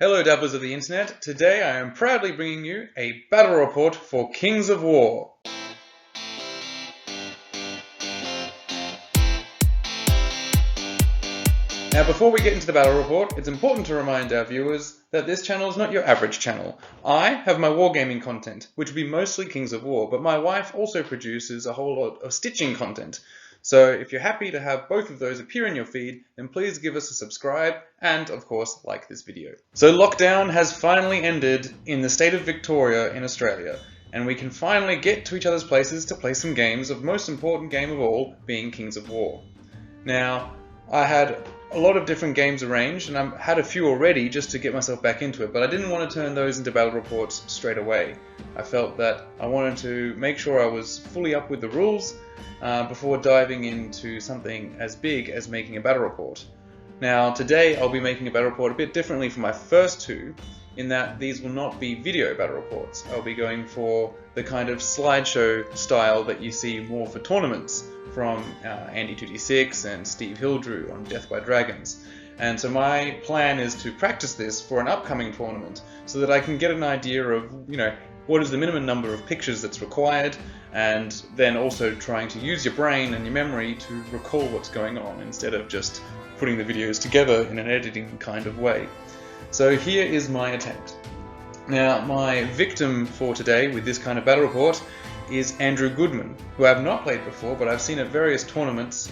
Hello Dabblers of the Internet, today I am proudly bringing you a battle report for Kings of War. Now before we get into the battle report, it's important to remind our viewers that this channel is not your average channel. I have my wargaming content, which will be mostly Kings of War, but my wife also produces a whole lot of stitching content. So if you're happy to have both of those appear in your feed, then please give us a subscribe and, of course, like this video. So lockdown has finally ended in the state of Victoria in Australia, and we can finally get to each other's places to play some games of most important game of all, being Kings of War. Now, I had a lot of different games arranged, and I had a few already just to get myself back into it, but I didn't want to turn those into battle reports straight away. I felt that I wanted to make sure I was fully up with the rules before diving into something as big as making a battle report. Now today I'll be making a battle report a bit differently from my first two, in that these will not be video battle reports. I'll be going for the kind of slideshow style that you see more for tournaments from Andy2D6 and Steve Hildrew on Death by Dragons. And so my plan is to practice this for an upcoming tournament so that I can get an idea of, what is the minimum number of pictures that's required, and then also trying to use your brain and your memory to recall what's going on instead of just putting the videos together in an editing kind of way. So here is my attempt. Now my victim for today with this kind of battle report is Andrew Goodman, who I have not played before, but I've seen at various tournaments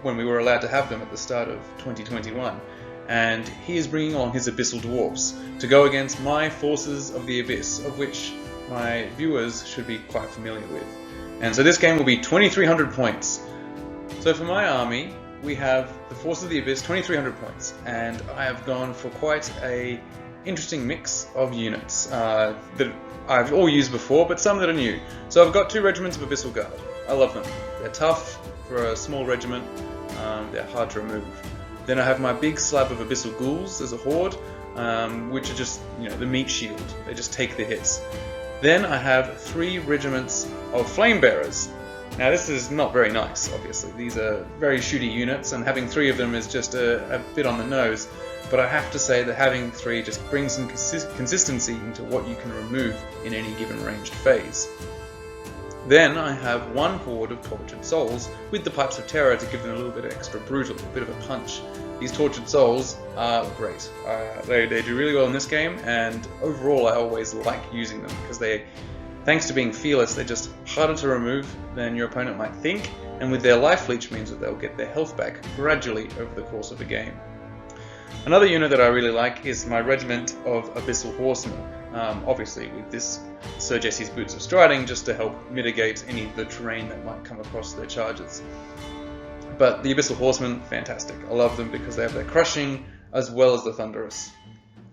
when we were allowed to have them at the start of 2021. And he is bringing on his Abyssal Dwarfs to go against my Forces of the Abyss, of which my viewers should be quite familiar with. And so this game will be 2,300 points. So for my army, we have the Forces of the Abyss, 2,300 points, and I have gone for quite a interesting mix of units that I've all used before, but some that are new. So I've got 2 regiments of Abyssal Guard. I love them. They're tough for a small regiment. They're hard to remove. Then I have my big slab of Abyssal Ghouls as a horde, which are just, the meat shield. They just take the hits. Then I have 3 regiments of Flame Bearers. Now this is not very nice, obviously. These are very shooty units, and having 3 of them is just a bit on the nose. But I have to say that having 3 just brings some consistency into what you can remove in any given ranged phase. Then I have 1 horde of Tortured Souls with the Pipes of Terror to give them a little bit extra brutal, a bit of a punch. These Tortured Souls are great. They do really well in this game, and overall I always like using them because thanks to being fearless, they're just harder to remove than your opponent might think, and with their life leech means that they'll get their health back gradually over the course of the game. Another unit that I really like is my regiment of Abyssal Horsemen, obviously with this Sir Jesse's Boots of Striding just to help mitigate any of the terrain that might come across their charges. But the Abyssal Horsemen, fantastic. I love them because they have their crushing as well as the Thunderous.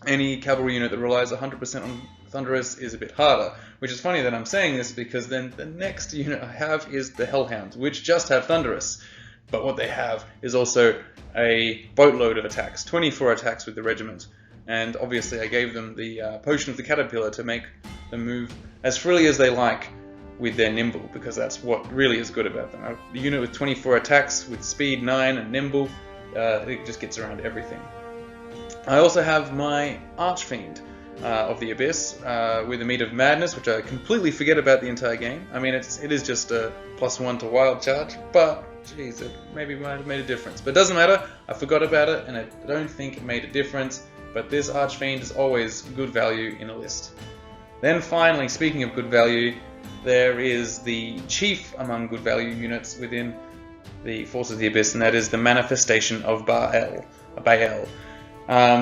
Any cavalry unit that relies 100% on Thunderous is a bit harder, which is funny that I'm saying this because then the next unit I have is the Hellhounds, which just have Thunderous. But what they have is also a boatload of attacks, 24 attacks with the regiment. And obviously I gave them the Potion of the Caterpillar to make them move as freely as they like with their nimble, because that's what really is good about them. A unit with 24 attacks with speed 9 and nimble, it just gets around everything. I also have my Archfiend of the Abyss with a Meat of Madness, which I completely forget about the entire game. I mean, it is just a +1 to wild charge, but geez, it maybe might have made a difference. But it doesn't matter, I forgot about it, and I don't think it made a difference, but this Archfiend is always good value in a list. Then finally, speaking of good value, there is the chief among good value units within the Forces of the Abyss, and that is the Manifestation of Baal.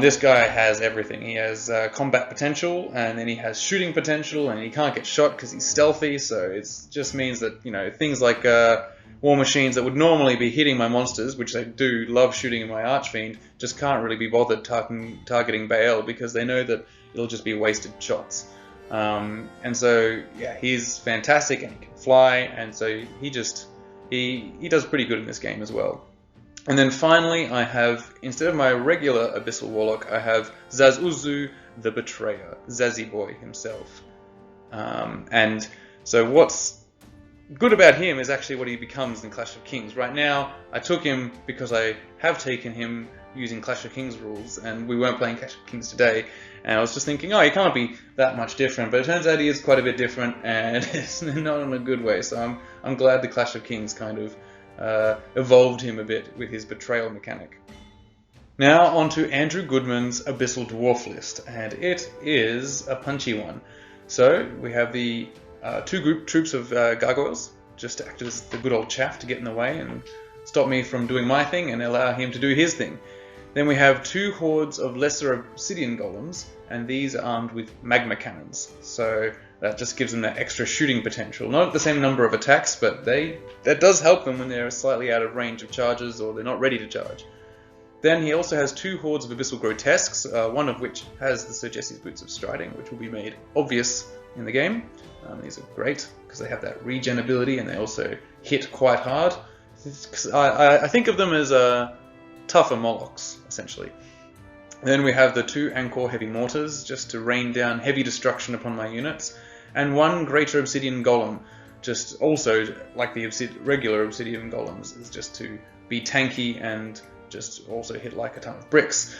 This guy has everything. He has combat potential, and then he has shooting potential, and he can't get shot because he's stealthy, so it just means that, things like war machines that would normally be hitting my monsters, which they do love shooting in my Archfiend, just can't really be bothered targeting Baal because they know that it'll just be wasted shots. And so, yeah, he's fantastic, and he can fly, and so he does pretty good in this game as well. And then finally, I have, instead of my regular Abyssal Warlock, I have Zazuzu the Betrayer, Zazie Boy himself. And so what's good about him is actually what he becomes in Clash of Kings. Right now, I took him because I have taken him using Clash of Kings rules, and we weren't playing Clash of Kings today, and I was just thinking, oh, he can't be that much different, but it turns out he is quite a bit different, and it's not in a good way, so I'm glad the Clash of Kings kind of evolved him a bit with his betrayal mechanic. Now on to Andrew Goodman's Abyssal Dwarf list, and it is a punchy one. So we have the two troops of gargoyles, just to act as the good old chaff to get in the way and stop me from doing my thing and allow him to do his thing. Then we have 2 hordes of lesser obsidian golems, and these are armed with magma cannons. So that just gives them that extra shooting potential. Not the same number of attacks, but that does help them when they're slightly out of range of charges or they're not ready to charge. Then he also has 2 hordes of Abyssal Grotesques, one of which has the Sir Jesse's Boots of Striding, which will be made obvious in the game. These are great because they have that regen ability and they also hit quite hard. I think of them as tougher Molochs, essentially. Then we have the 2 Angkor Heavy Mortars, just to rain down heavy destruction upon my units, and 1 Greater Obsidian Golem, just also like the regular Obsidian Golems, is just to be tanky and just also hit like a ton of bricks.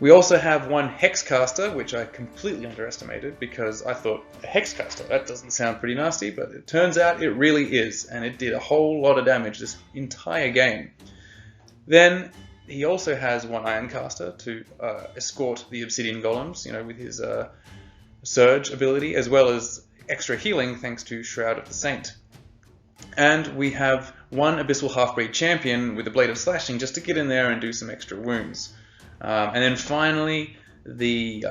We also have 1 Hexcaster, which I completely underestimated because I thought, a Hexcaster, that doesn't sound pretty nasty, but it turns out it really is, and it did a whole lot of damage this entire game. Then he also has 1 Ironcaster to escort the Obsidian Golems, with his Surge ability, as well as extra healing thanks to Shroud of the Saint. And we have 1 Abyssal Half-Breed Champion with a Blade of Slashing just to get in there and do some extra wounds. And then finally, the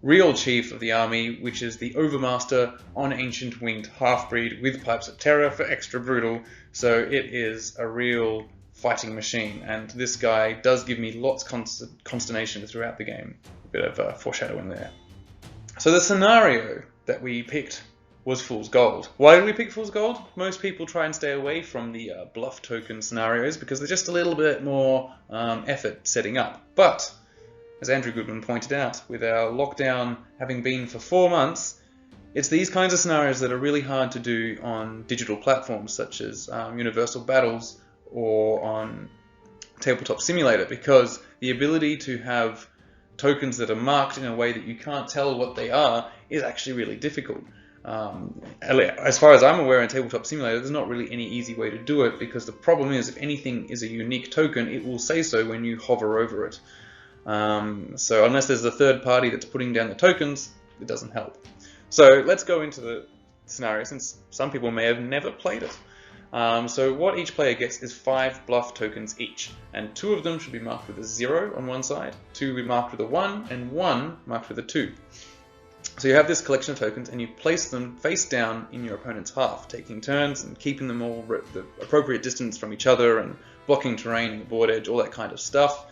real chief of the army, which is the Overmaster on Ancient Winged Half-Breed with Pipes of Terror for extra brutal. So it is a real fighting machine, and this guy does give me lots of consternation throughout the game. A bit of foreshadowing there. So the scenario that we picked was Fool's Gold. Why did we pick Fool's Gold? Most people try and stay away from the bluff token scenarios because they're just a little bit more effort setting up. But, as Andrew Goodman pointed out, with our lockdown having been for 4 months, it's these kinds of scenarios that are really hard to do on digital platforms such as Universal Battles or on Tabletop Simulator, because the ability to have tokens that are marked in a way that you can't tell what they are is actually really difficult. As far as I'm aware, in Tabletop Simulator, there's not really any easy way to do it, because the problem is if anything is a unique token, it will say so when you hover over it. So unless there's a third party that's putting down the tokens, it doesn't help. So let's go into the scenario, since some people may have never played it. So what each player gets is 5 bluff tokens each, and 2 of them should be marked with a 0 on one side, 2 will be marked with a 1, and 1 marked with a 2. So you have this collection of tokens and you place them face down in your opponent's half, taking turns and keeping them all the appropriate distance from each other and blocking terrain and the board edge, all that kind of stuff.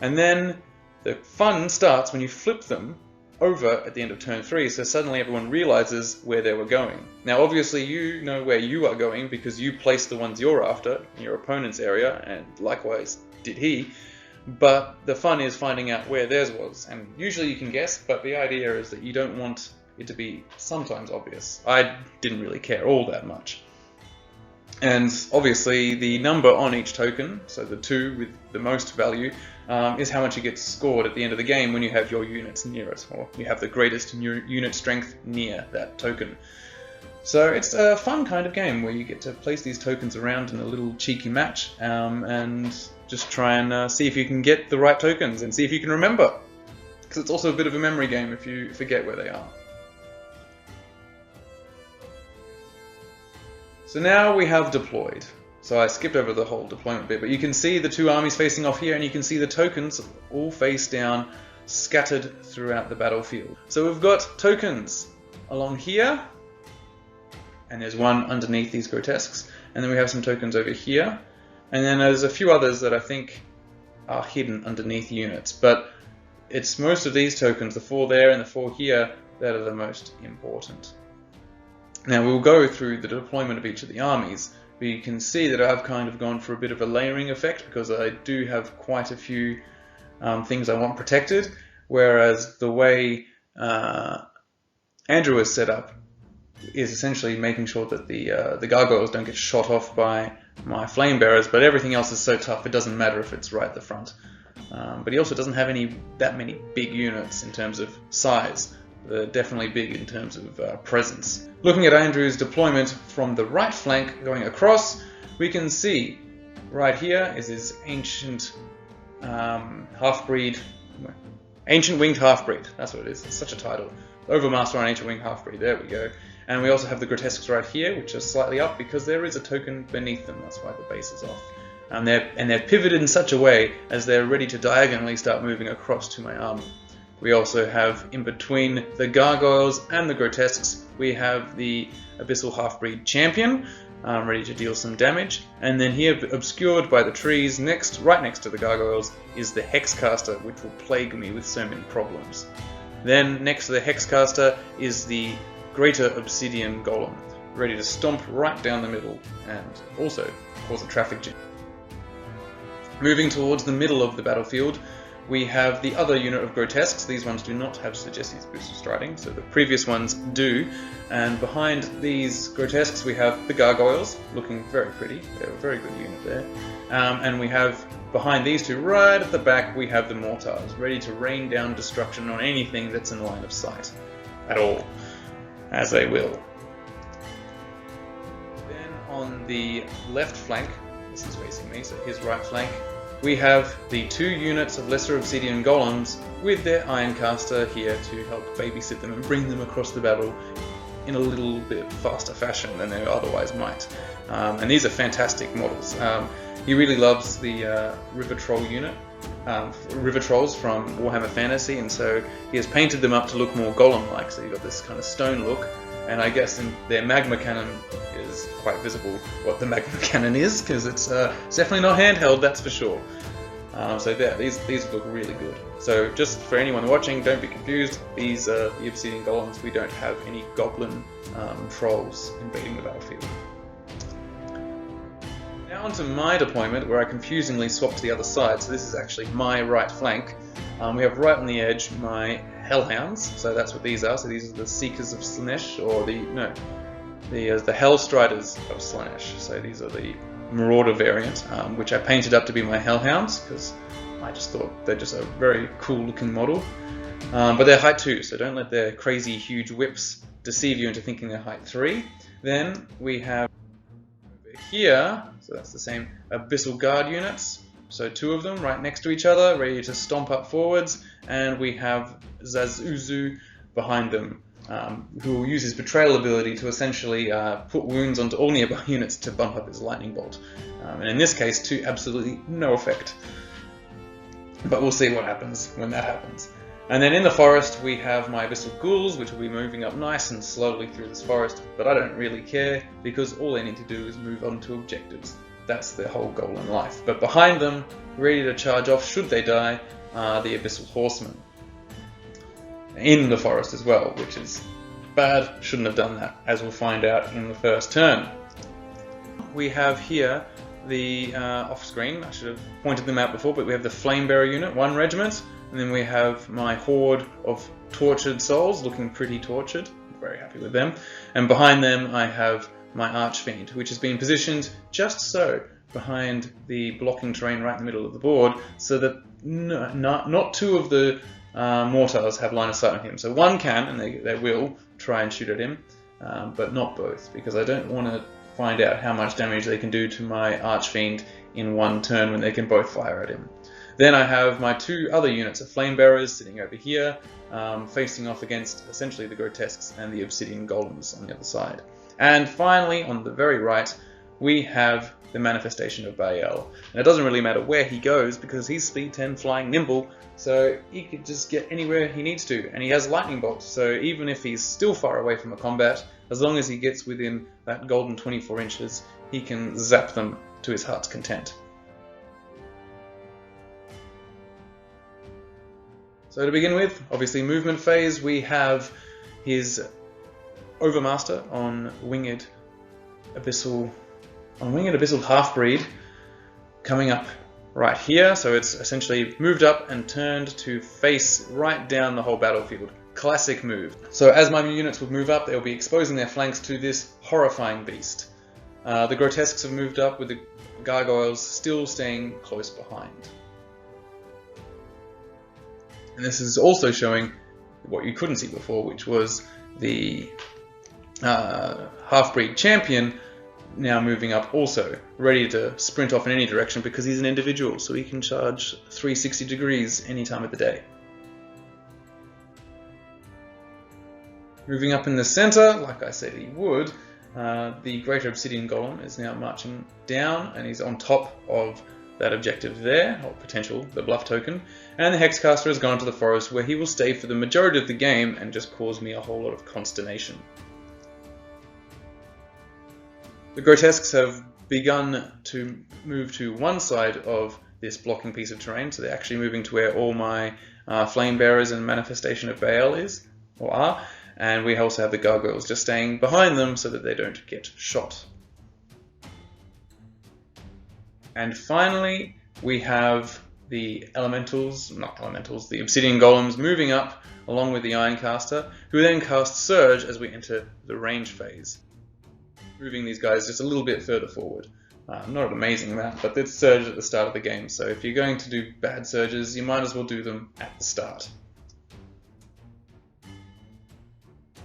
And then the fun starts when you flip them over at the end of turn 3, so suddenly everyone realizes where they were going. Now obviously you know where you are going because you placed the ones you're after in your opponent's area, and likewise did he. But the fun is finding out where theirs was, and usually you can guess, but the idea is that you don't want it to be sometimes obvious. I didn't really care all that much. And obviously the number on each token, so the 2 with the most value, is how much it gets scored at the end of the game when you have your units near it, or you have the greatest unit strength near that token. So it's a fun kind of game where you get to place these tokens around in a little cheeky match, and just try and see if you can get the right tokens and see if you can remember, because it's also a bit of a memory game if you forget where they are. So now we have deployed. So I skipped over the whole deployment bit, but you can see the 2 armies facing off here, and you can see the tokens all face down, scattered throughout the battlefield. So we've got tokens along here, and there's 1 underneath these grotesques, and then we have some tokens over here, and then there's a few others that I think are hidden underneath units, but it's most of these tokens, the 4 there and the 4 here, that are the most important. Now we'll go through the deployment of each of the armies, but you can see that I've kind of gone for a bit of a layering effect because I do have quite a few things I want protected, whereas the way Andrew is set up is essentially making sure that the gargoyles don't get shot off by my flame bearers, but everything else is so tough it doesn't matter if it's right at the front. But he also doesn't have that many big units in terms of size. They're definitely big in terms of presence. Looking at Andrew's deployment from the right flank going across, we can see right here is his ancient half-breed, ancient winged half-breed. That's what it is. It's such a title. Overmaster on ancient winged half-breed. There we go. And we also have the grotesques right here, which are slightly up because there is a token beneath them. That's why the base is off. And they're pivoted in such a way as they're ready to diagonally start moving across to my army. We also have in between the gargoyles and the grotesques, we have the Abyssal Half-Breed Champion, ready to deal some damage. And then here, obscured by the trees, right next to the gargoyles, is the Hexcaster, which will plague me with so many problems. Then next to the Hexcaster is the Greater Obsidian Golem, ready to stomp right down the middle and also cause a traffic jam. Moving towards the middle of the battlefield, we have the other unit of grotesques. These ones do not have Sir Jesse's boosted striding, so the previous ones do. And behind these grotesques we have the gargoyles, looking very pretty. They're a very good unit there. And we have behind these two, right at the back, we have the mortars, ready to rain down destruction on anything that's in line of sight. At all. As they will. Then on the left flank, this is facing me, so his right flank, we have the 2 units of Lesser Obsidian Golems with their Ironcaster here to help babysit them and bring them across the battle in a little bit faster fashion than they otherwise might. And these are fantastic models. He really loves the River Troll unit, River Trolls from Warhammer Fantasy, and so he has painted them up to look more golem-like, so you've got this kind of stone look. And I guess in their magma cannon is quite visible what the magma cannon is, because it's definitely not handheld, that's for sure. So there, these look really good. So just for anyone watching, don't be confused. These are the Obsidian Golems. We don't have any goblin trolls invading the battlefield. Now onto my deployment, where I confusingly swapped to the other side. So this is actually my right flank. We have right on the edge my Hellhounds, so that's what these are. So these are the Seekers of Slaanesh, or the Hell Striders of Slaanesh. So these are the Marauder variant, which I painted up to be my Hellhounds, because I just thought they're just a very cool looking model. But they're height 2, so don't let their crazy huge whips deceive you into thinking they're height 3. Then we have over here, so that's the same Abyssal Guard units. So 2 of them right next to each other, ready to stomp up forwards, and we have Zazuzu behind them, who will use his Betrayal ability to essentially put wounds onto all nearby units to bump up his lightning bolt. And in this case, to absolutely no effect. But we'll see what happens when that happens. And then in the forest we have my Abyssal Ghouls, which will be moving up nice and slowly through this forest, but I don't really care, because all they need to do is move on to objectives. That's their whole goal in life. But behind them, ready to charge off should they die, are the Abyssal Horsemen. In the forest as well, which is bad, shouldn't have done that, as we'll find out in the first turn. We have here the off-screen, I should have pointed them out before, but we have the Flamebearer unit, 1 regiment, and then we have my horde of tortured souls, looking pretty tortured, I'm very happy with them, and behind them I have my Archfiend, which has been positioned just so behind the blocking terrain right in the middle of the board, so that not 2 of the mortars have line of sight on him. So 1 can, and they will try and shoot at him, but not both, because I don't want to find out how much damage they can do to my Archfiend in 1 turn when they can both fire at him. Then I have my 2 other units of Flamebearers sitting over here, facing off against essentially the Grotesques and the Obsidian Golems on the other side. And finally, on the very right, we have the Manifestation of Baal. And it doesn't really matter where he goes, because he's speed 10 flying nimble, so he could just get anywhere he needs to. And he has lightning bolts, so even if he's still far away from a combat, as long as he gets within that golden 24 inches, he can zap them to his heart's content. So to begin with, obviously movement phase, we have his Overmaster on Winged Abyssal Half-Breed coming up right here. So it's essentially moved up and turned to face right down the whole battlefield. Classic move. So as my units would move up, they'll be exposing their flanks to this horrifying beast. The grotesques have moved up with the gargoyles still staying close behind. And this is also showing what you couldn't see before, which was the half-breed champion now moving up also, ready to sprint off in any direction because he's an individual, so he can charge 360 degrees any time of the day. Moving up in the center, like I said he would, the Greater Obsidian Golem is now marching down and he's on top of that objective there, or potential, the bluff token, and the Hexcaster has gone to the forest where he will stay for the majority of the game and just cause me a whole lot of consternation. The grotesques have begun to move to one side of this blocking piece of terrain, so they're actually moving to where all my flame bearers and manifestation of Baal is, or are, and we also have the gargoyles just staying behind them so that they don't get shot. And finally, we have the the obsidian golems moving up along with the Ironcaster, who then cast Surge as we enter the range phase, moving these guys just a little bit further forward. Not an amazing amount, but it's Surge at the start of the game, so if you're going to do bad Surges, you might as well do them at the start.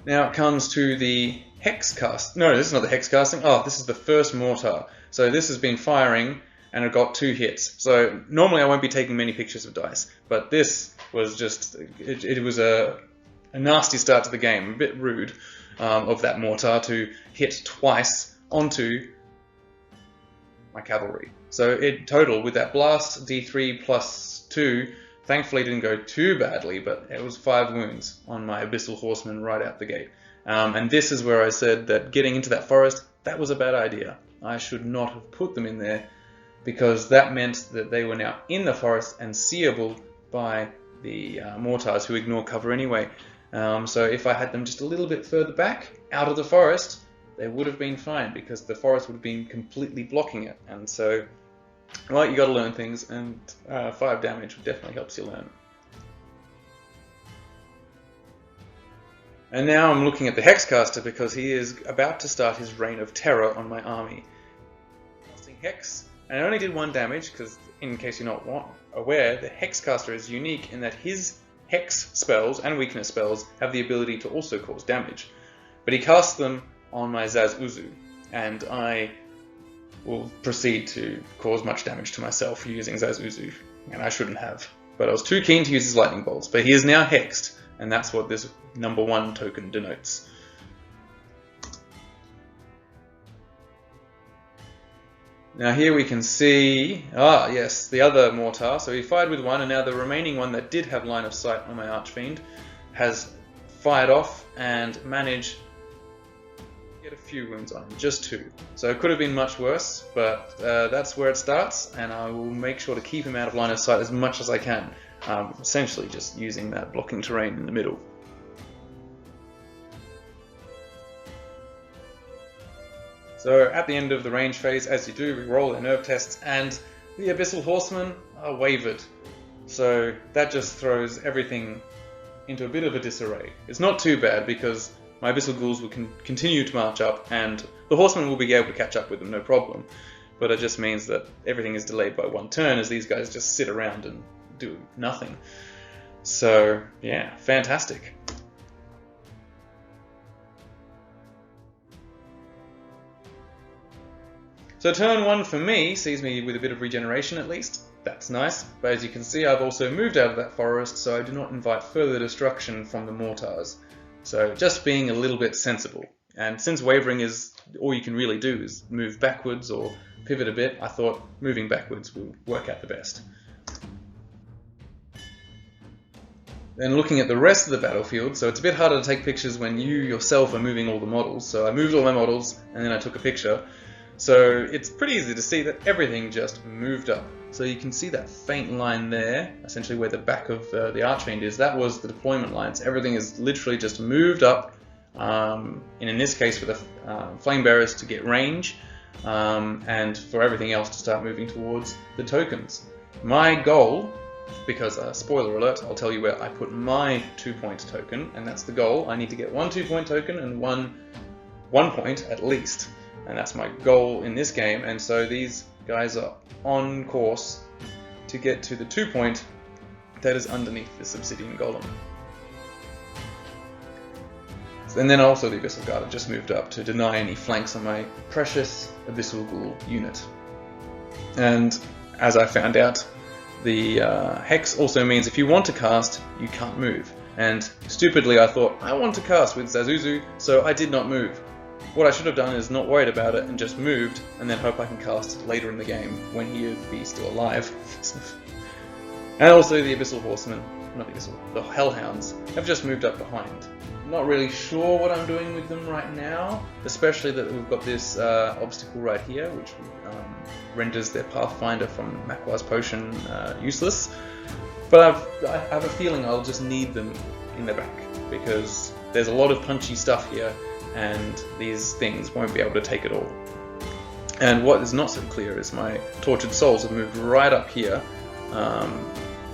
Now it comes to the Hexcast. No, this is not the Hexcasting. Oh, this is the first Mortar. So this has been firing and it got 2 hits. So normally I won't be taking many pictures of dice, but this was just, it was a nasty start to the game, a bit rude of that Mortar to hit twice onto my cavalry. So in total, with that blast, D3 plus 2, thankfully it didn't go too badly, but it was 5 wounds on my Abyssal Horsemen right out the gate. And this is where I said that getting into that forest, that was a bad idea. I should not have put them in there, because that meant that they were now in the forest and seeable by the mortars who ignore cover anyway. So if I had them just a little bit further back, out of the forest, they would have been fine, because the forest would have been completely blocking it. And so, well, you got to learn things, and 5 damage definitely helps you learn. And now I'm looking at the Hexcaster, because he is about to start his reign of terror on my army. Casting Hex, and I only did 1 damage, because in case you're not aware, the Hexcaster is unique in that his Hex spells and weakness spells have the ability to also cause damage. But he casts them on my Zazuzu, and I will proceed to cause much damage to myself using Zazuzu, and I shouldn't have. But I was too keen to use his lightning bolts, but he is now hexed, and that's what this number 1 token denotes. Now here we can see, yes, the other mortar. So he fired with 1, and now the remaining one that did have line of sight on my Archfiend has fired off and managed to get a few wounds on him, just 2. So it could have been much worse, but that's where it starts, and I will make sure to keep him out of line of sight as much as I can, essentially just using that blocking terrain in the middle. So at the end of the range phase, as you do, we roll their nerve tests, and the Abyssal Horsemen are wavered. So that just throws everything into a bit of a disarray. It's not too bad, because my Abyssal Ghouls will continue to march up, and the Horsemen will be able to catch up with them, no problem. But it just means that everything is delayed by 1 turn, as these guys just sit around and do nothing. So yeah, fantastic. So turn 1 for me sees me with a bit of regeneration at least. That's nice, but as you can see, I've also moved out of that forest, so I do not invite further destruction from the mortars. So just being a little bit sensible. And since wavering is all you can really do is move backwards or pivot a bit, I thought moving backwards will work out the best. Then looking at the rest of the battlefield, so it's a bit harder to take pictures when you yourself are moving all the models. So I moved all my models and then I took a picture. So it's pretty easy to see that everything just moved up. So you can see that faint line there, essentially where the back of the Archfiend is. That was the deployment lines. Everything is literally just moved up, and in this case for the Flame Bearers to get range, and for everything else to start moving towards the tokens. My goal, because spoiler alert, I'll tell you where I put my 2-point token, and that's the goal. I need to get 1 2-point token and one 1-point at least. and that's my goal in this game. And so these guys are on course to get to the 2 point that is underneath this obsidian golem. And then also the Abyssal Guard just moved up to deny any flanks on my precious Abyssal Ghoul unit. And as I found out, the Hex also means if you want to cast, you can't move. And stupidly I thought, I want to cast with Zazuzu, so I did not move. What I should have done is not worried about it and just moved, and then hope I can cast later in the game when he would be still alive. And also the Abyssal Horsemen, not the Abyssal, the Hellhounds, have just moved up behind. Not really sure what I'm doing with them right now, especially that we've got this obstacle right here, which renders their Pathfinder from MacLeod's potion useless. But I have a feeling I'll just need them in the back, because there's a lot of punchy stuff here, and these things won't be able to take it all. And what is not so clear is my Tortured Souls have moved right up here,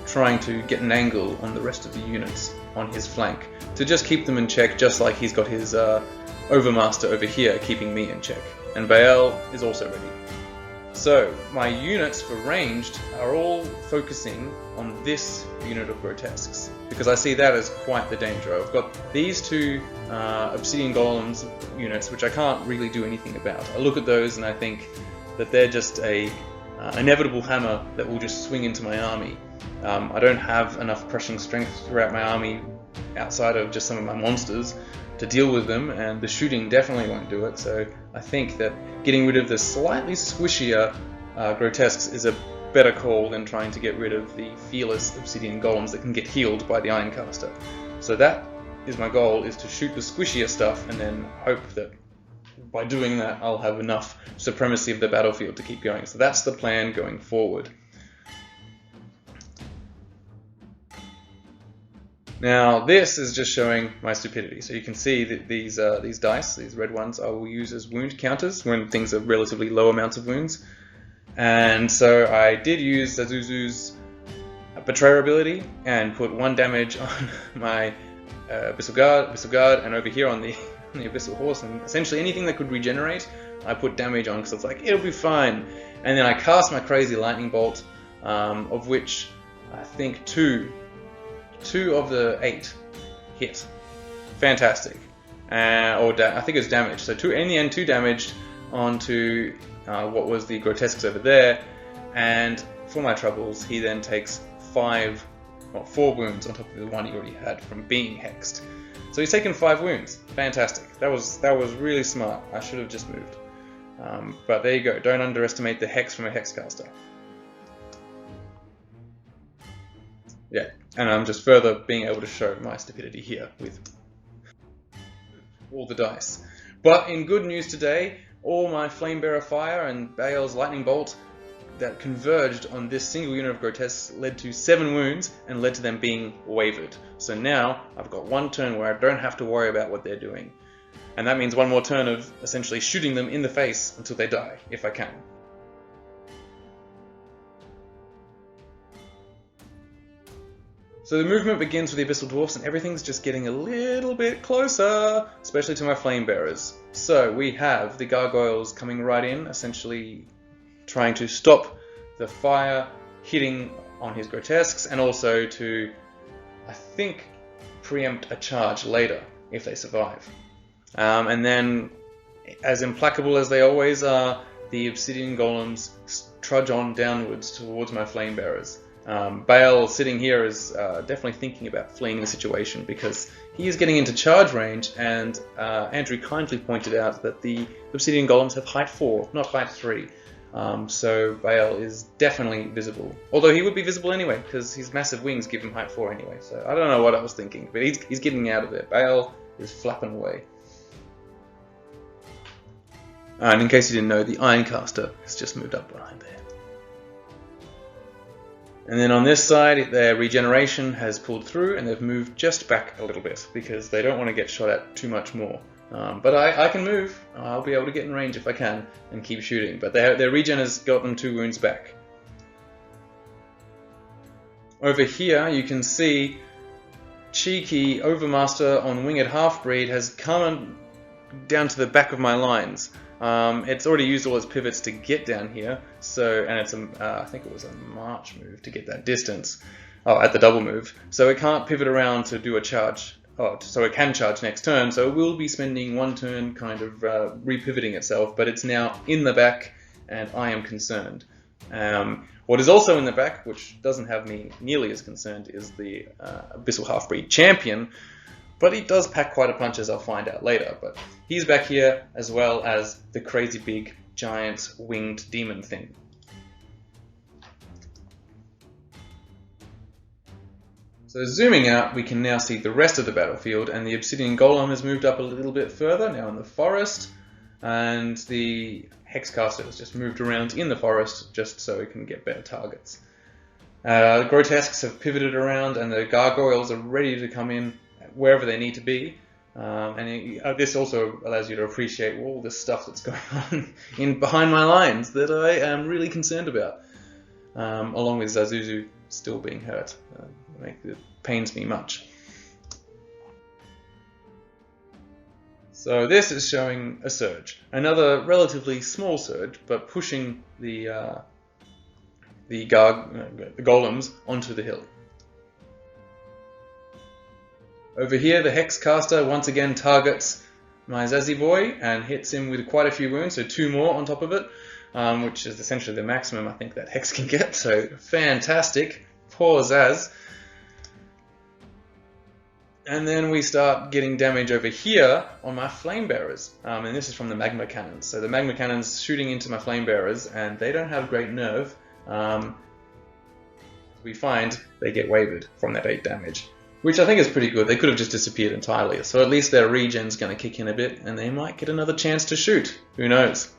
trying to get an angle on the rest of the units on his flank, to just keep them in check, just like he's got his Overmaster over here keeping me in check. And Baal is also ready. So my units for ranged are all focusing on this unit of Grotesques, because I see that as quite the danger. I've got these two Obsidian Golems units, which I can't really do anything about. I look at those and I think that they're just a inevitable hammer that will just swing into my army. I don't have enough crushing strength throughout my army outside of just some of my monsters to deal with them, and the shooting definitely won't do it. So I think that getting rid of the slightly squishier Grotesques is a better call than trying to get rid of the fearless Obsidian Golems that can get healed by the Ironcaster. So that is my goal, is to shoot the squishier stuff and then hope that by doing that I'll have enough supremacy of the battlefield to keep going. So that's the plan going forward. Now this is just showing my stupidity. So you can see that these dice, these red ones, I will use as wound counters when things are relatively low amounts of wounds. And so I did use Zazuzu's Betrayer ability and put 1 damage on my Abyssal Guard, and over here on the Abyssal Horse, and essentially anything that could regenerate, I put damage on because it's like, it'll be fine. And then I cast my crazy lightning bolt, of which I think two of the 8 hit. Fantastic. I think it's damage. So in the end, 2 damaged onto what was the Grotesques over there, and for my troubles, he then takes 4 wounds on top of the one he already had from being hexed. So he's taken 5 wounds. Fantastic. That was really smart. I should have just moved. But there you go. Don't underestimate the hex from a hexcaster. Yeah, and I'm just further being able to show my stupidity here with all the dice. But in good news today, all my Flamebearer Fire and Baal's Lightning Bolt that converged on this single unit of Grotesques led to 7 wounds and led to them being wavered. So now I've got 1 turn where I don't have to worry about what they're doing. And that means 1 more turn of essentially shooting them in the face until they die, if I can. So the movement begins with the Abyssal Dwarfs, and everything's just getting a little bit closer, especially to my Flame Bearers. So we have the Gargoyles coming right in, essentially trying to stop the fire hitting on his Grotesques, and also to, I think, preempt a charge later if they survive. And then, as implacable as they always are, the Obsidian Golems trudge on downwards towards my Flame Bearers. Baal sitting here is definitely thinking about fleeing the situation because he is getting into charge range, and Andrew kindly pointed out that the Obsidian Golems have height 4, not height 3. So Baal is definitely visible. Although he would be visible anyway because his massive wings give him height 4 anyway. So I don't know what I was thinking, but he's getting out of there. Baal is flapping away. And in case you didn't know, the Ironcaster has just moved up behind there. And then on this side, their regeneration has pulled through and they've moved just back a little bit because they don't want to get shot at too much more. But I can move. I'll be able to get in range if I can and keep shooting. But their regen has got them 2 wounds back. Over here, you can see cheeky Overmaster on Winged Halfbreed has come down to the back of my lines. It's already used all its pivots to get down here, so, and it's I think it was a march move to get that distance. Oh, at the double move. So it can't pivot around to do a charge. Oh, so it can charge next turn, so it will be spending one turn kind of repivoting itself, but it's now in the back, and I am concerned. What is also in the back, which doesn't have me nearly as concerned, is the Abyssal Half-Breed Champion, but he does pack quite a punch, as I'll find out later. But he's back here, as well as the crazy big, giant, winged demon thing. So zooming out, we can now see the rest of the battlefield, and the Obsidian Golem has moved up a little bit further, now in the forest, and the Hexcaster has just moved around in the forest just so it can get better targets. The Grotesques have pivoted around, and the Gargoyles are ready to come in wherever they need to be. This also allows you to appreciate all this stuff that's going on behind my lines that I am really concerned about, along with Zazuzu still being hurt. It pains me much. So this is showing a surge, another relatively small surge, but pushing the golems onto the hill. Over here, the Hexcaster once again targets my Zazzy boy and hits him with quite a few wounds, so 2 more on top of it, which is essentially the maximum I think that Hex can get. So fantastic, poor Zaz. And then we start getting damage over here on my Flame Bearers, and this is from the Magma Cannons. So the Magma Cannons shooting into my Flame Bearers, and they don't have great nerve. We find they get wavered from that 8 damage, which I think is pretty good. They could have just disappeared entirely, so at least their regen's going to kick in a bit, and they might get another chance to shoot. Who knows?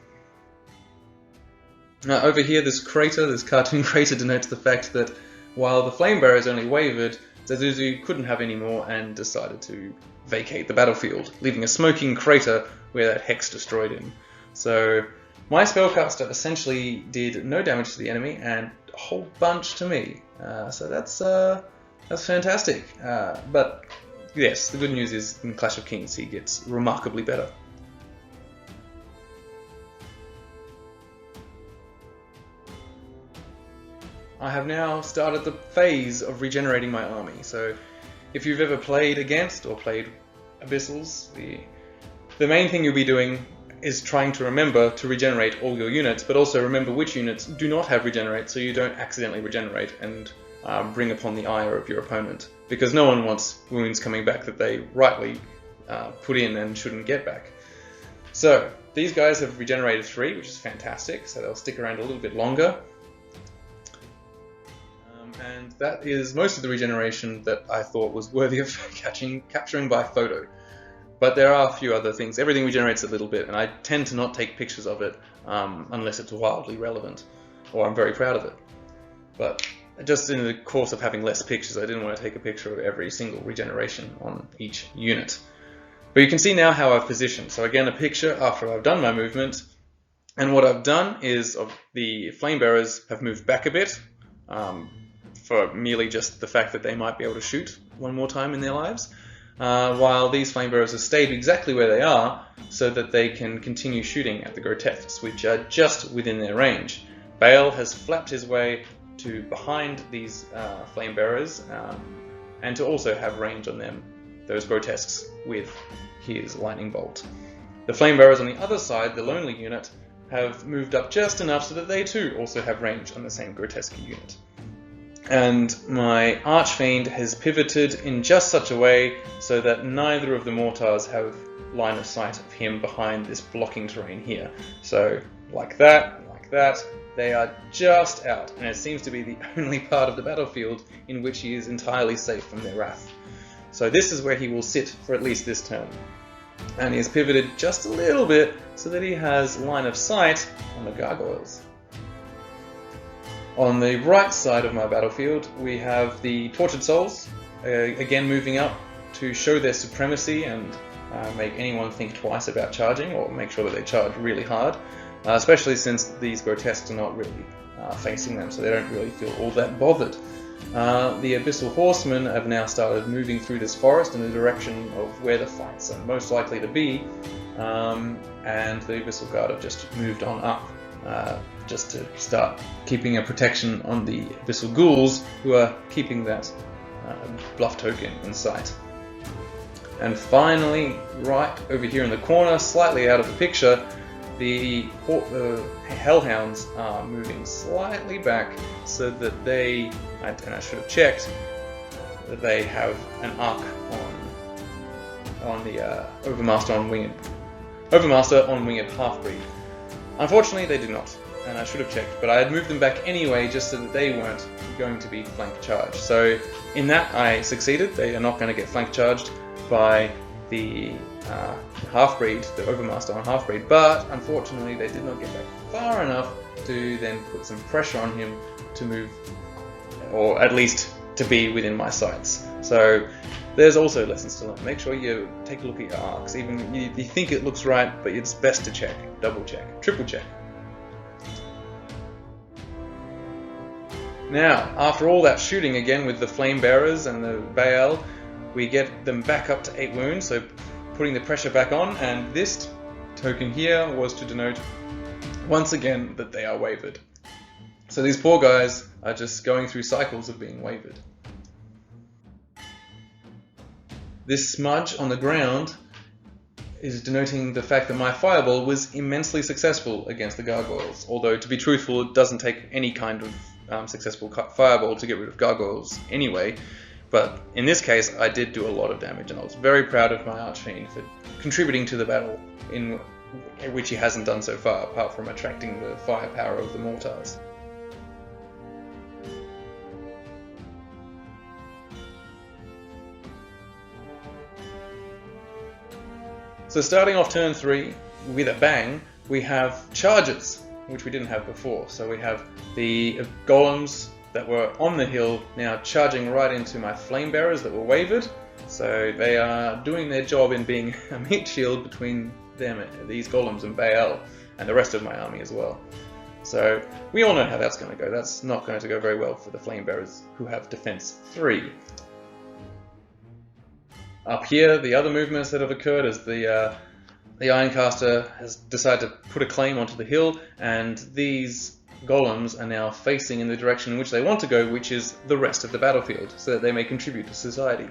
Now over here, this crater, this cartoon crater, denotes the fact that while the Flame Bearers only wavered, Zazuzu couldn't have any more and decided to vacate the battlefield, leaving a smoking crater where that Hex destroyed him. So my Spellcaster essentially did no damage to the enemy and a whole bunch to me. So that's fantastic. But yes, the good news is in Clash of Kings he gets remarkably better. I have now started the phase of regenerating my army. So if you've ever played against or played Abyssals, the main thing you'll be doing is trying to remember to regenerate all your units, but also remember which units do not have regenerate so you don't accidentally regenerate and bring upon the ire of your opponent. Because no one wants wounds coming back that they rightly put in and shouldn't get back. So these guys have regenerated 3, which is fantastic, so they'll stick around a little bit longer. And that is most of the regeneration that I thought was worthy of capturing by photo. But there are a few other things. Everything regenerates a little bit, and I tend to not take pictures of it unless it's wildly relevant, or I'm very proud of it. But just in the course of having less pictures, I didn't want to take a picture of every single regeneration on each unit. But you can see now how I've positioned. So again, a picture after I've done my movement. And what I've done is the Flame Bearers have moved back a bit, for merely just the fact that they might be able to shoot one more time in their lives, while these Flame Bearers have stayed exactly where they are so that they can continue shooting at the Grotesques, which are just within their range. Bale has flapped his way to behind these Flame Bearers and to also have range on them, those Grotesques, with his Lightning Bolt. The Flame Bearers on the other side, the Lonely unit, have moved up just enough so that they too also have range on the same Grotesque unit. And my Archfiend has pivoted in just such a way so that neither of the Mortars have line of sight of him behind this blocking terrain here. So like that, they are just out, and it seems to be the only part of the battlefield in which he is entirely safe from their wrath. So this is where he will sit for at least this turn. And he has pivoted just a little bit so that he has line of sight on the Gargoyles. On the right side of my battlefield, we have the Tortured Souls, again moving up to show their supremacy and make anyone think twice about charging, or make sure that they charge really hard, especially since these Grotesques are not really facing them, so they don't really feel all that bothered. The Abyssal Horsemen have now started moving through this forest in the direction of where the fights are most likely to be, and the Abyssal Guard have just moved on up, just to start keeping a protection on the Abyssal Ghouls, who are keeping that bluff token in sight. And finally, right over here in the corner, slightly out of the picture, the Hellhounds are moving slightly back so that they, and I should have checked, that they have an arc on the Overmaster on Winged Half-Breed. Unfortunately, they did not, and I should have checked, but I had moved them back anyway just so that they weren't going to be flank charged. So in that I succeeded. They are not going to get flank charged by the Half-Breed, the Overmaster on Half-Breed, but unfortunately they did not get back far enough to then put some pressure on him to move, or at least to be within my sights. So there's also lessons to learn. Make sure you take a look at your arcs. Even you think it looks right, but it's best to check, double check, triple check. Now, after all that shooting again with the Flame Bearers and the Baal, we get them back up to 8 wounds, so putting the pressure back on, and this token here was to denote once again that they are wavered. So these poor guys are just going through cycles of being wavered. This smudge on the ground is denoting the fact that my fireball was immensely successful against the gargoyles, although to be truthful it doesn't take any kind of successful fireball to get rid of gargoyles anyway. But in this case I did do a lot of damage, and I was very proud of my Archfiend for contributing to the battle in which he hasn't done so far, apart from attracting the firepower of the mortars. So starting off turn 3 with a bang, we have charges, which we didn't have before. So we have the golems that were on the hill now charging right into my flame bearers that were wavered. So they are doing their job in being a meat shield between them, these golems, and Baal, and the rest of my army as well. So we all know how that's going to go. That's not going to go very well for the flame bearers, who have defense 3. Up here, the other movements that have occurred is the Ironcaster has decided to put a claim onto the hill, and these golems are now facing in the direction in which they want to go, which is the rest of the battlefield, so that they may contribute to society.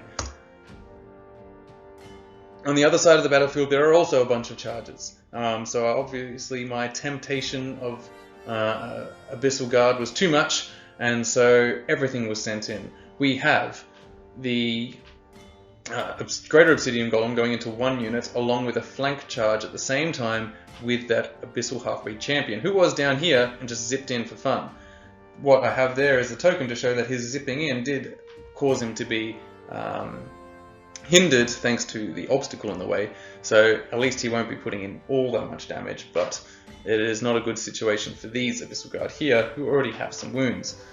On the other side of the battlefield, there are also a bunch of charges. So obviously my temptation of Abyssal Guard was too much, and so everything was sent in. We have the Greater Obsidian Golem going into 1 unit, along with a flank charge at the same time with that Abyssal Half-Breed Champion, who was down here and just zipped in for fun. What I have there is a token to show that his zipping in did cause him to be hindered thanks to the obstacle in the way, so at least he won't be putting in all that much damage, but it is not a good situation for these Abyssal Guard here, who already have some wounds.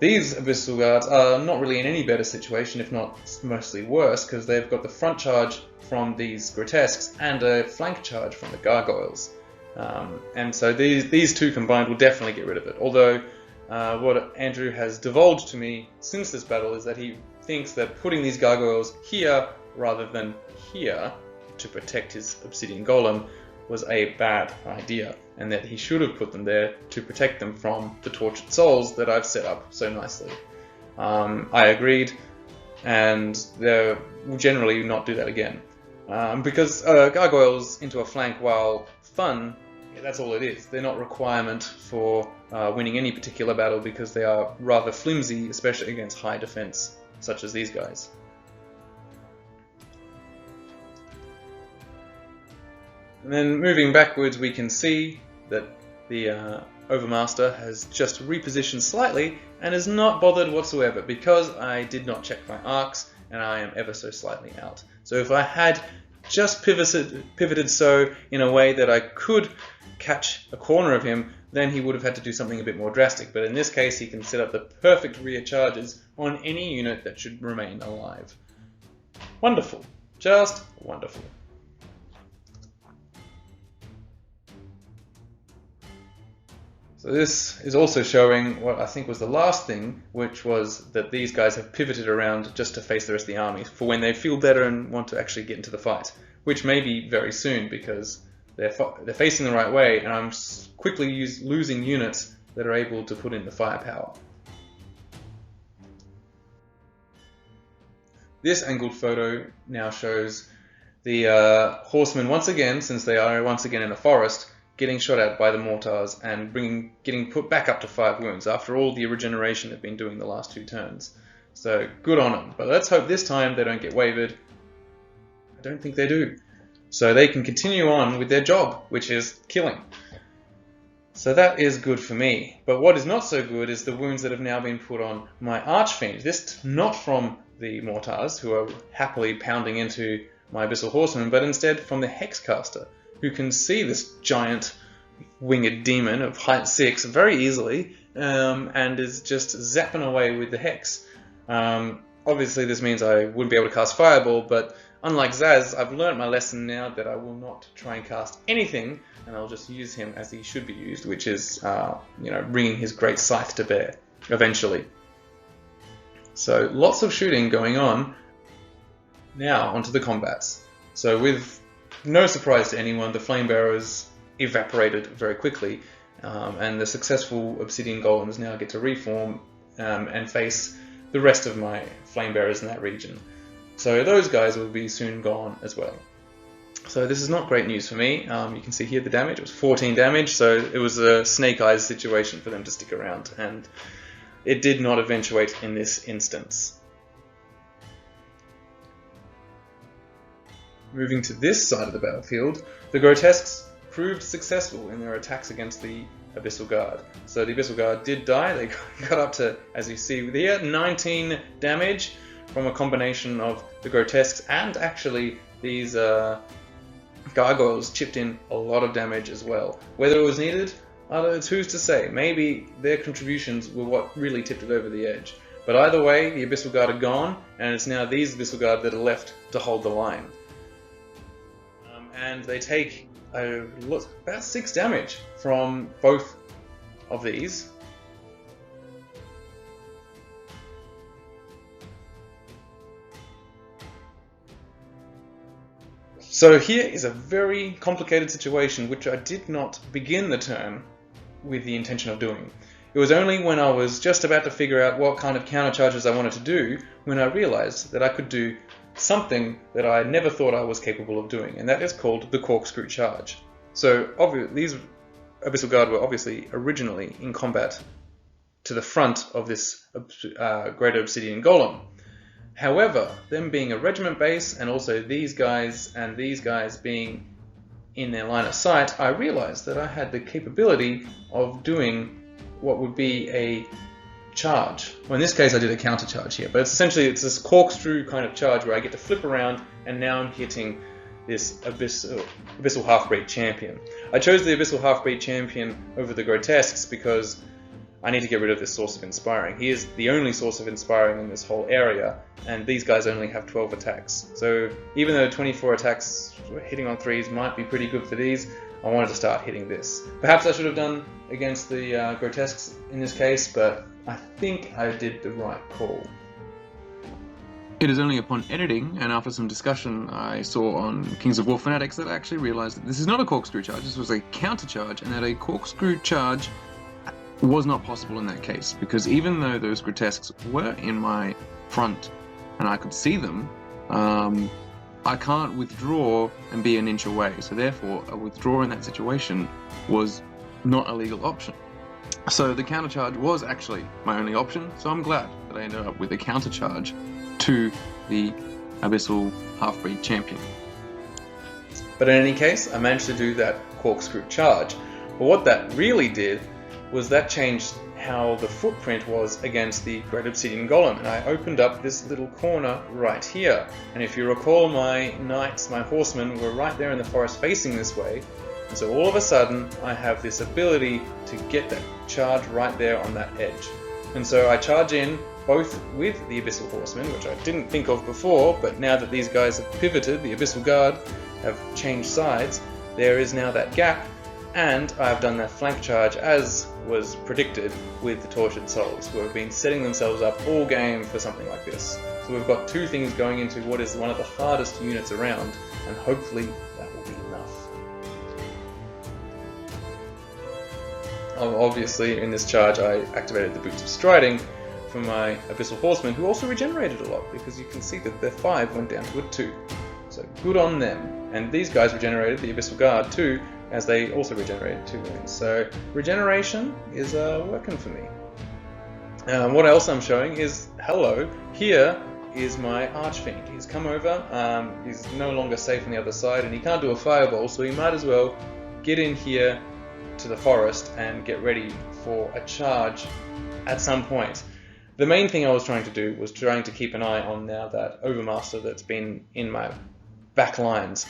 These Abyssal Guards are not really in any better situation, if not mostly worse, because they've got the front charge from these grotesques and a flank charge from the gargoyles. And so these two combined will definitely get rid of it. Although what Andrew has divulged to me since this battle is that he thinks that putting these gargoyles here rather than here to protect his Obsidian Golem was a bad idea, and that he should have put them there to protect them from the tortured souls that I've set up so nicely. I agreed, and they will generally not do that again. Because gargoyles into a flank, while fun, that's all it is. They're not a requirement for winning any particular battle, because they are rather flimsy, especially against high defense, such as these guys. And then moving backwards, we can see that the Overmaster has just repositioned slightly and is not bothered whatsoever, because I did not check my arcs and I am ever so slightly out. So if I had just pivoted so in a way that I could catch a corner of him, then he would have had to do something a bit more drastic. But in this case, he can set up the perfect rear charges on any unit that should remain alive. Wonderful. Just wonderful. So this is also showing what I think was the last thing, which was that these guys have pivoted around just to face the rest of the army for when they feel better and want to actually get into the fight. which may be very soon because they're facing the right way, and I'm quickly losing units that are able to put in the firepower. This angled photo now shows the horsemen once again, since they are once again in a forest, getting shot at by the mortars and getting put back up to 5 wounds after all the regeneration they've been doing the last 2 turns. So good on them, but let's hope this time they don't get wavered. I don't think they do. So they can continue on with their job, which is killing. So that is good for me. But what is not so good is the wounds that have now been put on my Archfiend. This not from the mortars, who are happily pounding into my Abyssal Horseman, but instead from the Hexcaster, who can see this giant winged demon of height 6 very easily, and is just zapping away with the Hex. Obviously this means I wouldn't be able to cast Fireball, but unlike Zaz, I've learned my lesson now that I will not try and cast anything, and I'll just use him as he should be used, which is, bringing his great scythe to bear, eventually. So lots of shooting going on. Now onto the combats. So with no surprise to anyone, the Flame Bearers evaporated very quickly, and the successful Obsidian Golems now get to reform and face the rest of my Flame Bearers in that region. So those guys will be soon gone as well. So this is not great news for me. You can see here the damage. It was 14 damage, so it was a Snake Eyes situation for them to stick around, and it did not eventuate in this instance. Moving to this side of the battlefield, the Grotesques proved successful in their attacks against the Abyssal Guard. So the Abyssal Guard did die. They got up to, as you see here, 19 damage from a combination of the Grotesques, and actually these Gargoyles chipped in a lot of damage as well. Whether it was needed, it's who's to say. Maybe their contributions were what really tipped it over the edge. But either way, the Abyssal Guard are gone, and it's now these Abyssal Guard that are left to hold the line. And they take about 6 damage from both of these. So here is a very complicated situation which I did not begin the turn with the intention of doing. It was only when I was just about to figure out what kind of countercharges I wanted to do when I realized that I could do something that I never thought I was capable of doing, and that is called the Corkscrew Charge. So these Abyssal Guard were obviously originally in combat to the front of this Greater Obsidian Golem. However, them being a regiment base, and also these guys and these guys being in their line of sight, I realized that I had the capability of doing what would be a charge. Well, in this case I did a counter charge here, but it's this corkscrew kind of charge where I get to flip around, and now I'm hitting this Abyssal Half-Breed Champion. I chose the Abyssal Half-Breed Champion over the Grotesques because I need to get rid of this source of inspiring. He is the only source of inspiring in this whole area, and these guys only have 12 attacks. So even though 24 attacks hitting on 3s might be pretty good for these, I wanted to start hitting this. Perhaps I should have done against the Grotesques in this case, but I think I did the right call. It is only upon editing and after some discussion I saw on Kings of War Fanatics that I actually realised that this is not a corkscrew charge, this was a counter charge, and that a corkscrew charge was not possible in that case, because even though those Grotesques were in my front and I could see them, I can't withdraw and be an inch away, so therefore a withdrawal in that situation was not a legal option. So the counter charge was actually my only option, so I'm glad that I ended up with a counter charge to the Abyssal Half-Breed Champion. But in any case, I managed to do that corkscrew charge. But what that really did was that changed how the footprint was against the Great Obsidian Golem, and I opened up this little corner right here. And if you recall, my knights, my horsemen, were right there in the forest facing this way, and so all of a sudden I have this ability to get that charge right there on that edge. And so I charge in both with the Abyssal Horsemen, which I didn't think of before, but now that these guys have pivoted, the Abyssal Guard have changed sides, there is now that gap, and I've done that flank charge as was predicted with the Tortured Souls, who have been setting themselves up all game for something like this. So we've got two things going into what is one of the hardest units around, and hopefully that will be enough. Obviously, in this charge, I activated the Boots of Striding for my Abyssal Horsemen, who also regenerated a lot, because you can see that their 5 went down to a 2. So good on them. And these guys regenerated, the Abyssal Guard too, as they also regenerated 2 wounds. So regeneration is working for me. What else I'm showing is, hello, here is my Archfiend. He's come over, he's no longer safe on the other side, and he can't do a fireball, so he might as well get in here to the forest and get ready for a charge at some point. The main thing I was trying to do was trying to keep an eye on now that Overmaster that's been in my back lines,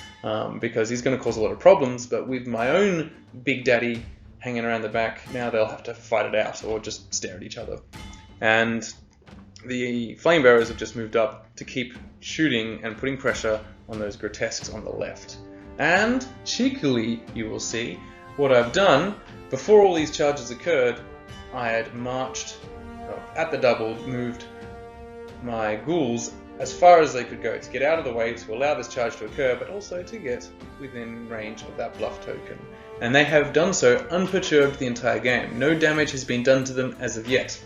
because he's going to cause a lot of problems, but with my own Big Daddy hanging around the back, now they'll have to fight it out or just stare at each other. And the Flame Bearers have just moved up to keep shooting and putting pressure on those grotesques on the left. And cheekily, you will see, what I've done, before all these charges occurred, I had marched at the double, moved my ghouls as far as they could go to get out of the way to allow this charge to occur, but also to get within range of that bluff token. And they have done so unperturbed the entire game. No damage has been done to them as of yet.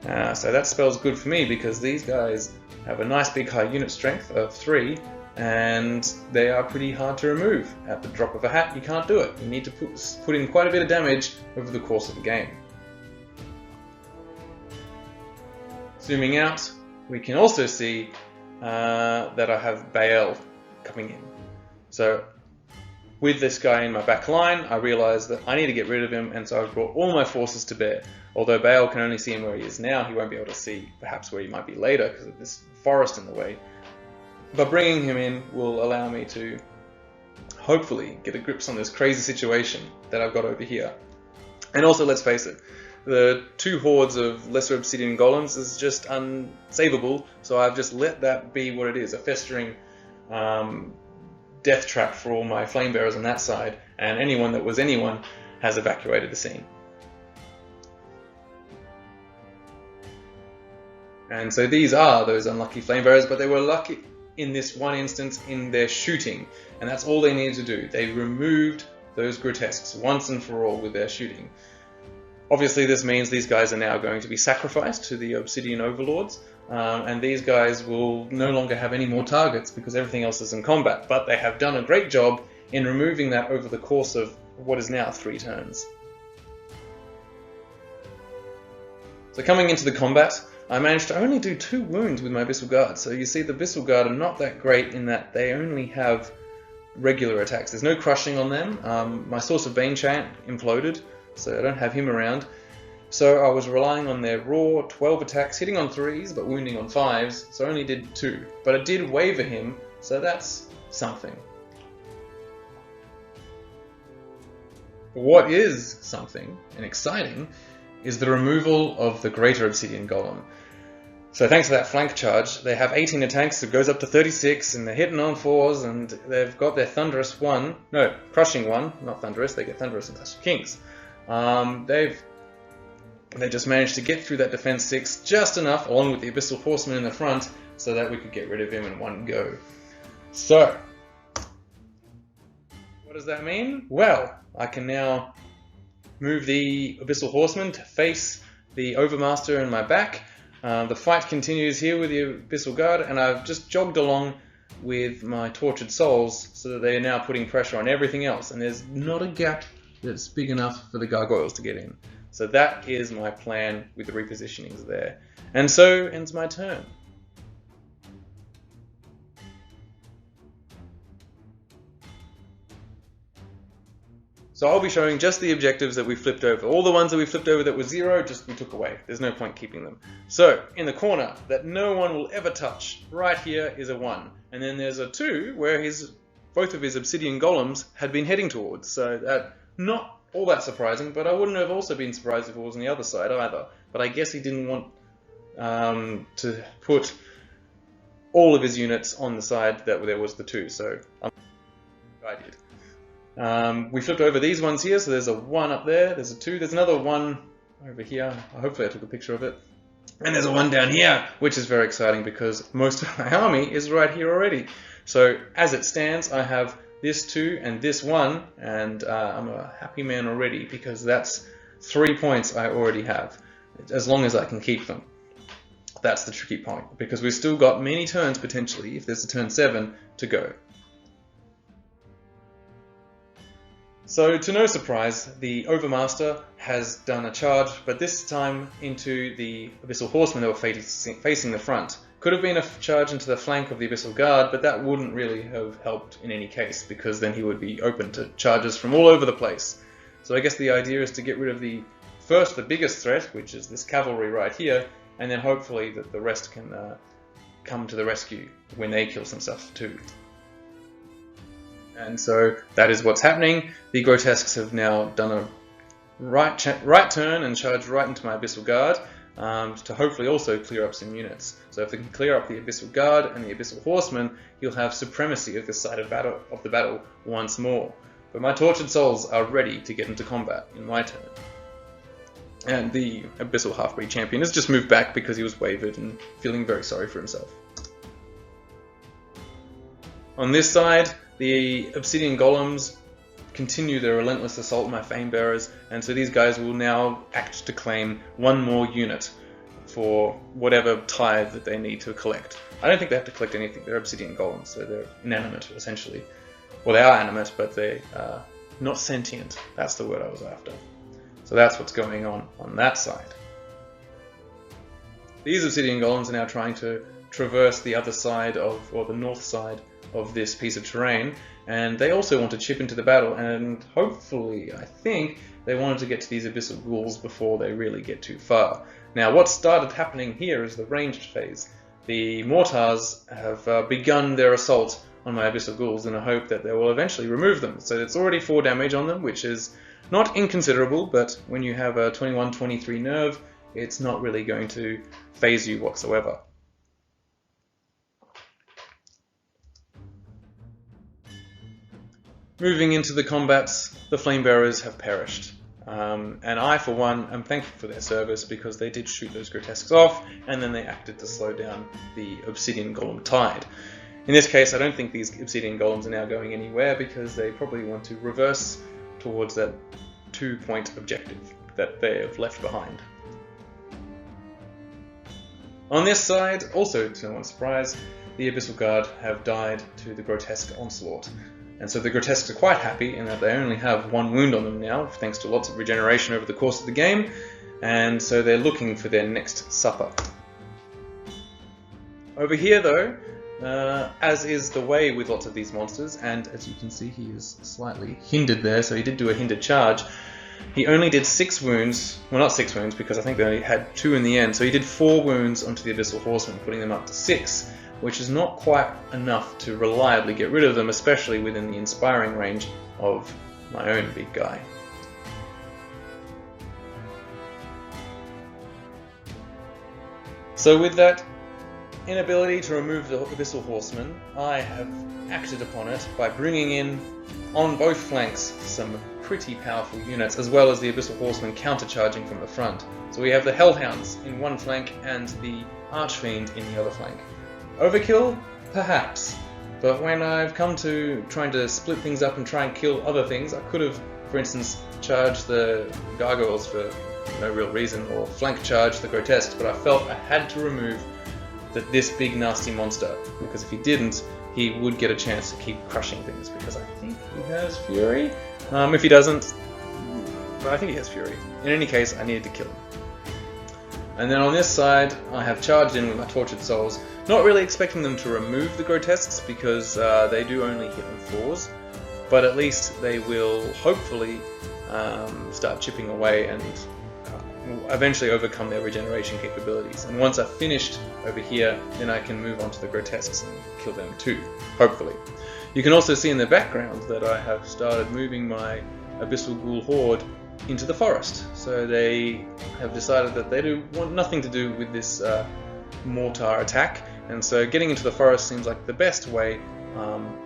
So that spells good for me, because these guys have a nice big high unit strength of 3, and they are pretty hard to remove. At the drop of a hat, you can't do it. You need to put in quite a bit of damage over the course of the game. Zooming out, we can also see that I have Baal coming in. So with this guy in my back line, I realized that I need to get rid of him, and so I've brought all my forces to bear. Although Baal can only see him where he is now, he won't be able to see perhaps where he might be later because of this forest in the way. But bringing him in will allow me to hopefully get a grips on this crazy situation that I've got over here. And also, let's face it, the 2 hordes of lesser obsidian golems is just unsavable, so I've just let that be what it is, a festering death trap for all my flame bearers on that side, and anyone that was anyone has evacuated the scene. And so these are those unlucky flame bearers, but they were lucky in this one instance in their shooting, and that's all they needed to do. They removed those grotesques once and for all with their shooting. Obviously this means these guys are now going to be sacrificed to the Obsidian Overlords, and these guys will no longer have any more targets because everything else is in combat, but they have done a great job in removing that over the course of what is now 3 turns. So coming into the combat, I managed to only do 2 wounds with my Abyssal Guard. So you see the Abyssal Guard are not that great in that they only have regular attacks. There's no crushing on them. My Source of Bane Chant imploded, so I don't have him around. So I was relying on their raw 12 attacks, hitting on 3s but wounding on 5s, so I only did 2. But I did waver him, so that's something. What is something, and exciting, is the removal of the Greater Obsidian Golem. So thanks to that flank charge, they have 18 attacks, it goes up to 36, and they're hitting on 4s, and they've got their Thunderous 1, no, Crushing 1, not Thunderous, they get Thunderous and Clash of Kings. They just managed to get through that defense 6 just enough, along with the Abyssal Horseman in the front, so that we could get rid of him in one go. So, what does that mean? Well, I can now move the Abyssal Horseman to face the Overmaster in my back. The fight continues here with the Abyssal Guard, and I've just jogged along with my Tortured Souls so that they are now putting pressure on everything else, and there's not a gap that's big enough for the Gargoyles to get in. So that is my plan with the repositionings there. And so ends my turn. So I'll be showing just the objectives that we flipped over. All the ones that we flipped over that were 0, just we took away. There's no point keeping them. So, in the corner that no one will ever touch, right here is a 1. And then there's a 2 where both of his obsidian golems had been heading towards. So that, not all that surprising, but I wouldn't have also been surprised if it was on the other side either. But I guess he didn't want to put all of his units on the side that there was the 2, so I did. We flipped over these ones here, so there's a 1 up there, there's a 2, there's another 1 over here. Hopefully I took a picture of it. And there's a one down here, which is very exciting because most of my army is right here already. So as it stands, I have this 2 and this 1, and I'm a happy man already because that's 3 points I already have, as long as I can keep them. That's the tricky point, because we've still got many turns potentially, if there's a turn 7, to go. So, to no surprise, the Overmaster has done a charge, but this time into the Abyssal Horsemen that were facing the front. Could have been a charge into the flank of the Abyssal Guard, but that wouldn't really have helped in any case, because then he would be open to charges from all over the place. So I guess the idea is to get rid of the biggest threat, which is this cavalry right here, and then hopefully that the rest can come to the rescue when they kill some stuff too. And so that is what's happening. The Grotesques have now done a right turn and charged right into my Abyssal Guard to hopefully also clear up some units. So if they can clear up the Abyssal Guard and the Abyssal Horsemen, you'll have supremacy of this side of the battle once more. But my Tortured Souls are ready to get into combat in my turn. And the Abyssal Half-Breed Champion has just moved back because he was wavered and feeling very sorry for himself. On this side, the Obsidian Golems continue their relentless assault on my Fame Bearers, and so these guys will now act to claim one more unit for whatever tithe that they need to collect. I don't think they have to collect anything, they're Obsidian Golems, so they're inanimate essentially. Well, they are animate, but they are not sentient. That's the word I was after. So that's what's going on that side. These Obsidian Golems are now trying to traverse the other side or the north side of this piece of terrain, and they also want to chip into the battle, and hopefully, I think, they wanted to get to these Abyssal Ghouls before they really get too far. Now, what started happening here is the ranged phase. The Mortars have begun their assault on my Abyssal Ghouls in a hope that they will eventually remove them. So it's already 4 damage on them, which is not inconsiderable, but when you have a 21-23 nerve, it's not really going to phase you whatsoever. Moving into the combats, the Flame Bearers have perished. And I, for one, am thankful for their service because they did shoot those Grotesques off, and then they acted to slow down the Obsidian Golem tide. In this case, I don't think these Obsidian Golems are now going anywhere because they probably want to reverse towards that 2-point objective that they have left behind. On this side, also to no one's surprise, the Abyssal Guard have died to the Grotesque onslaught. And so the Grotesques are quite happy in that they only have 1 wound on them now, thanks to lots of regeneration over the course of the game, and so they're looking for their next supper. Over here though, as is the way with lots of these monsters, and as you can see he is slightly hindered there, so he did do a hindered charge. He only did 6 wounds, well not 6 wounds because I think they only had 2 in the end, so he did 4 wounds onto the Abyssal Horsemen, putting them up to 6, which is not quite enough to reliably get rid of them, especially within the inspiring range of my own big guy. So with that inability to remove the Abyssal Horsemen, I have acted upon it by bringing in, on both flanks, some pretty powerful units, as well as the Abyssal Horsemen countercharging from the front. So we have the Hellhounds in one flank and the Archfiend in the other flank. Overkill? Perhaps. But when I've come to trying to split things up and try and kill other things, I could have, for instance, charged the Gargoyles for no real reason, or flank charge the Grotesques, but I felt I had to remove this big nasty monster, because if he didn't, he would get a chance to keep crushing things, because I think he has Fury. If he doesn't, I think he has Fury. In any case, I needed to kill him. And then on this side, I have charged in with my Tortured Souls, not really expecting them to remove the Grotesques, because they do only hit on 4s, but at least they will hopefully start chipping away and eventually overcome their regeneration capabilities. And once I've finished over here, then I can move on to the Grotesques and kill them too, hopefully. You can also see in the background that I have started moving my Abyssal Ghoul Horde into the forest. So they have decided that they want nothing to do with this mortar attack, and so getting into the forest seems like the best way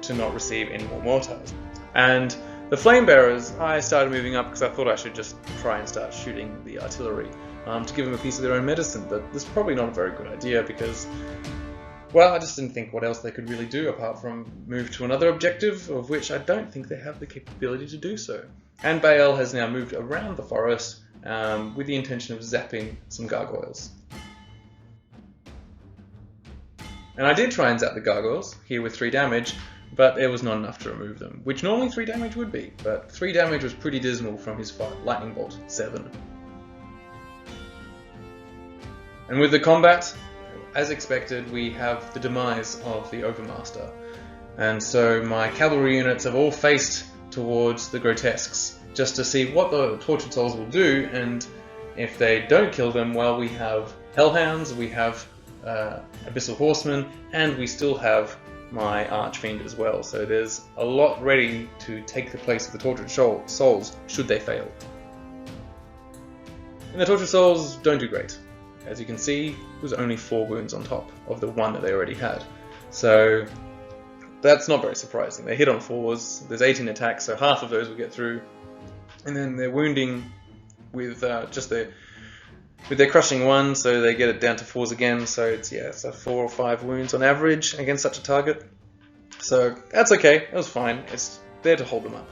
to not receive any more mortars. And the Flame Bearers, I started moving up because I thought I should just try and start shooting the artillery. to give them a piece of their own medicine, but this is probably not a very good idea because, well, I just didn't think what else they could really do apart from move to another objective, of which I don't think they have the capability to do so. And Bael has now moved around the forest with the intention of zapping some gargoyles. And I did try and zap the gargoyles, here with 3 damage, but it was not enough to remove them, which normally 3 damage would be, but 3 damage was pretty dismal from his lightning bolt, 7. And with the combat, as expected, we have the demise of the Overmaster. And so my cavalry units have all faced towards the grotesques, just to see what the Tortured Souls will do, and if they don't kill them, well, we have Hellhounds, we have Abyssal Horsemen, and we still have my Archfiend as well. So there's a lot ready to take the place of the Tortured Souls, should they fail. And the Tortured Souls don't do great. As you can see, there's only 4 wounds on top of the 1 that they already had. So that's not very surprising. They hit on 4s, there's 18 attacks, so half of those will get through. And then they're wounding with with their crushing 1, so they get it down to 4s again, so it's 4 or 5 wounds on average against such a target. So that's okay, it was fine, it's there to hold them up.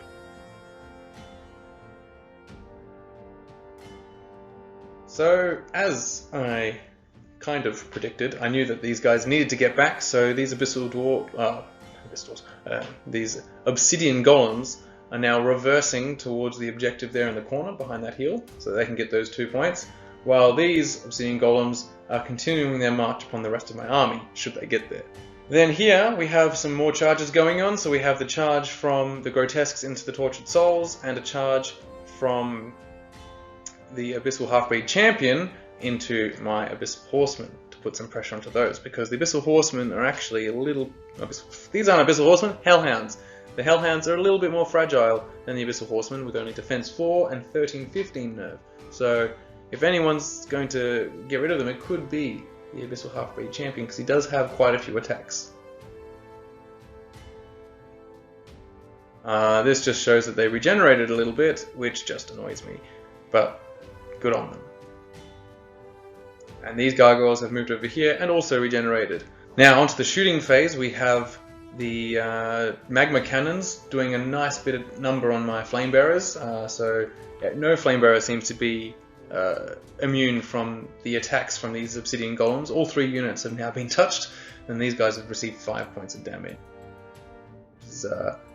So, as I kind of predicted, I knew that these guys needed to get back, so these these obsidian golems are now reversing towards the objective there in the corner behind that hill, so they can get those 2 points, while these obsidian golems are continuing their march upon the rest of my army, should they get there. Then here we have some more charges going on, so we have the charge from the grotesques into the Tortured Souls, and a charge from the Abyssal Half-Breed Champion into my Abyssal Horsemen to put some pressure onto those, because the Abyssal Horsemen are actually a little... These aren't Abyssal Horsemen, Hellhounds. The Hellhounds are a little bit more fragile than the Abyssal Horsemen, with only Defense 4 and 13-15 nerve. So if anyone's going to get rid of them, it could be the Abyssal Half-Breed Champion, because he does have quite a few attacks. This just shows that they regenerated a little bit, which just annoys me, but good on them. And these gargoyles have moved over here and also regenerated. Now onto the shooting phase, we have the magma cannons doing a nice bit of number on my flame bearers. No flame bearer seems to be immune from the attacks from these obsidian golems. All 3 units have now been touched, and these guys have received 5 points of damage. Which is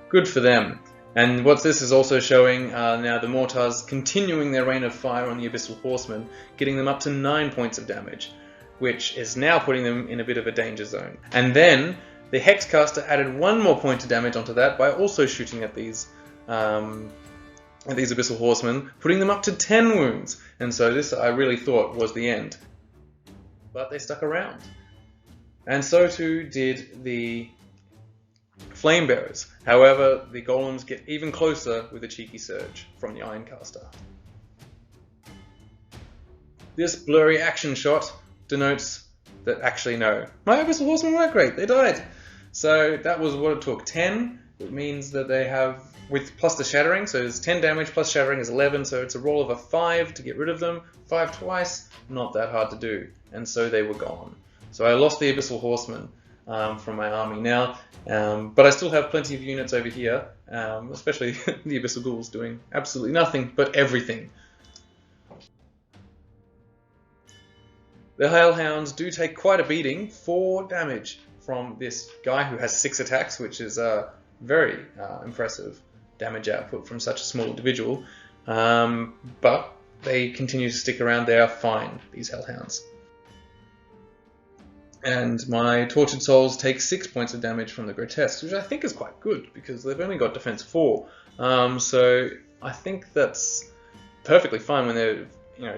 good for them. And what this is also showing now the Mortars continuing their rain of fire on the Abyssal Horsemen, getting them up to 9 points of damage, which is now putting them in a bit of a danger zone. And then the Hexcaster added 1 more point of damage onto that by also shooting at these Abyssal Horsemen, putting them up to 10 wounds. And so this I really thought was the end. But they stuck around. And so too did the Flame Bearers. However, the golems get even closer with a cheeky surge from the Ironcaster. This blurry action shot denotes that actually no, my Abyssal Horsemen weren't great, they died. So that was what it took, 10. It means that they have, with plus the shattering, so it's 10 damage plus shattering is 11, so it's a roll of a 5 to get rid of them. 5 twice, not that hard to do. And so they were gone. So I lost the Abyssal Horsemen from my army now, but I still have plenty of units over here, especially the Abyssal Ghouls doing absolutely nothing but everything. The Hellhounds do take quite a beating, 4 damage from this guy who has 6 attacks, which is very impressive damage output from such a small individual, but they continue to stick around. They are fine, these Hellhounds. And my Tortured Souls take 6 points of damage from the Grotesques, which I think is quite good, because they've only got Defense 4. So I think that's perfectly fine when they're,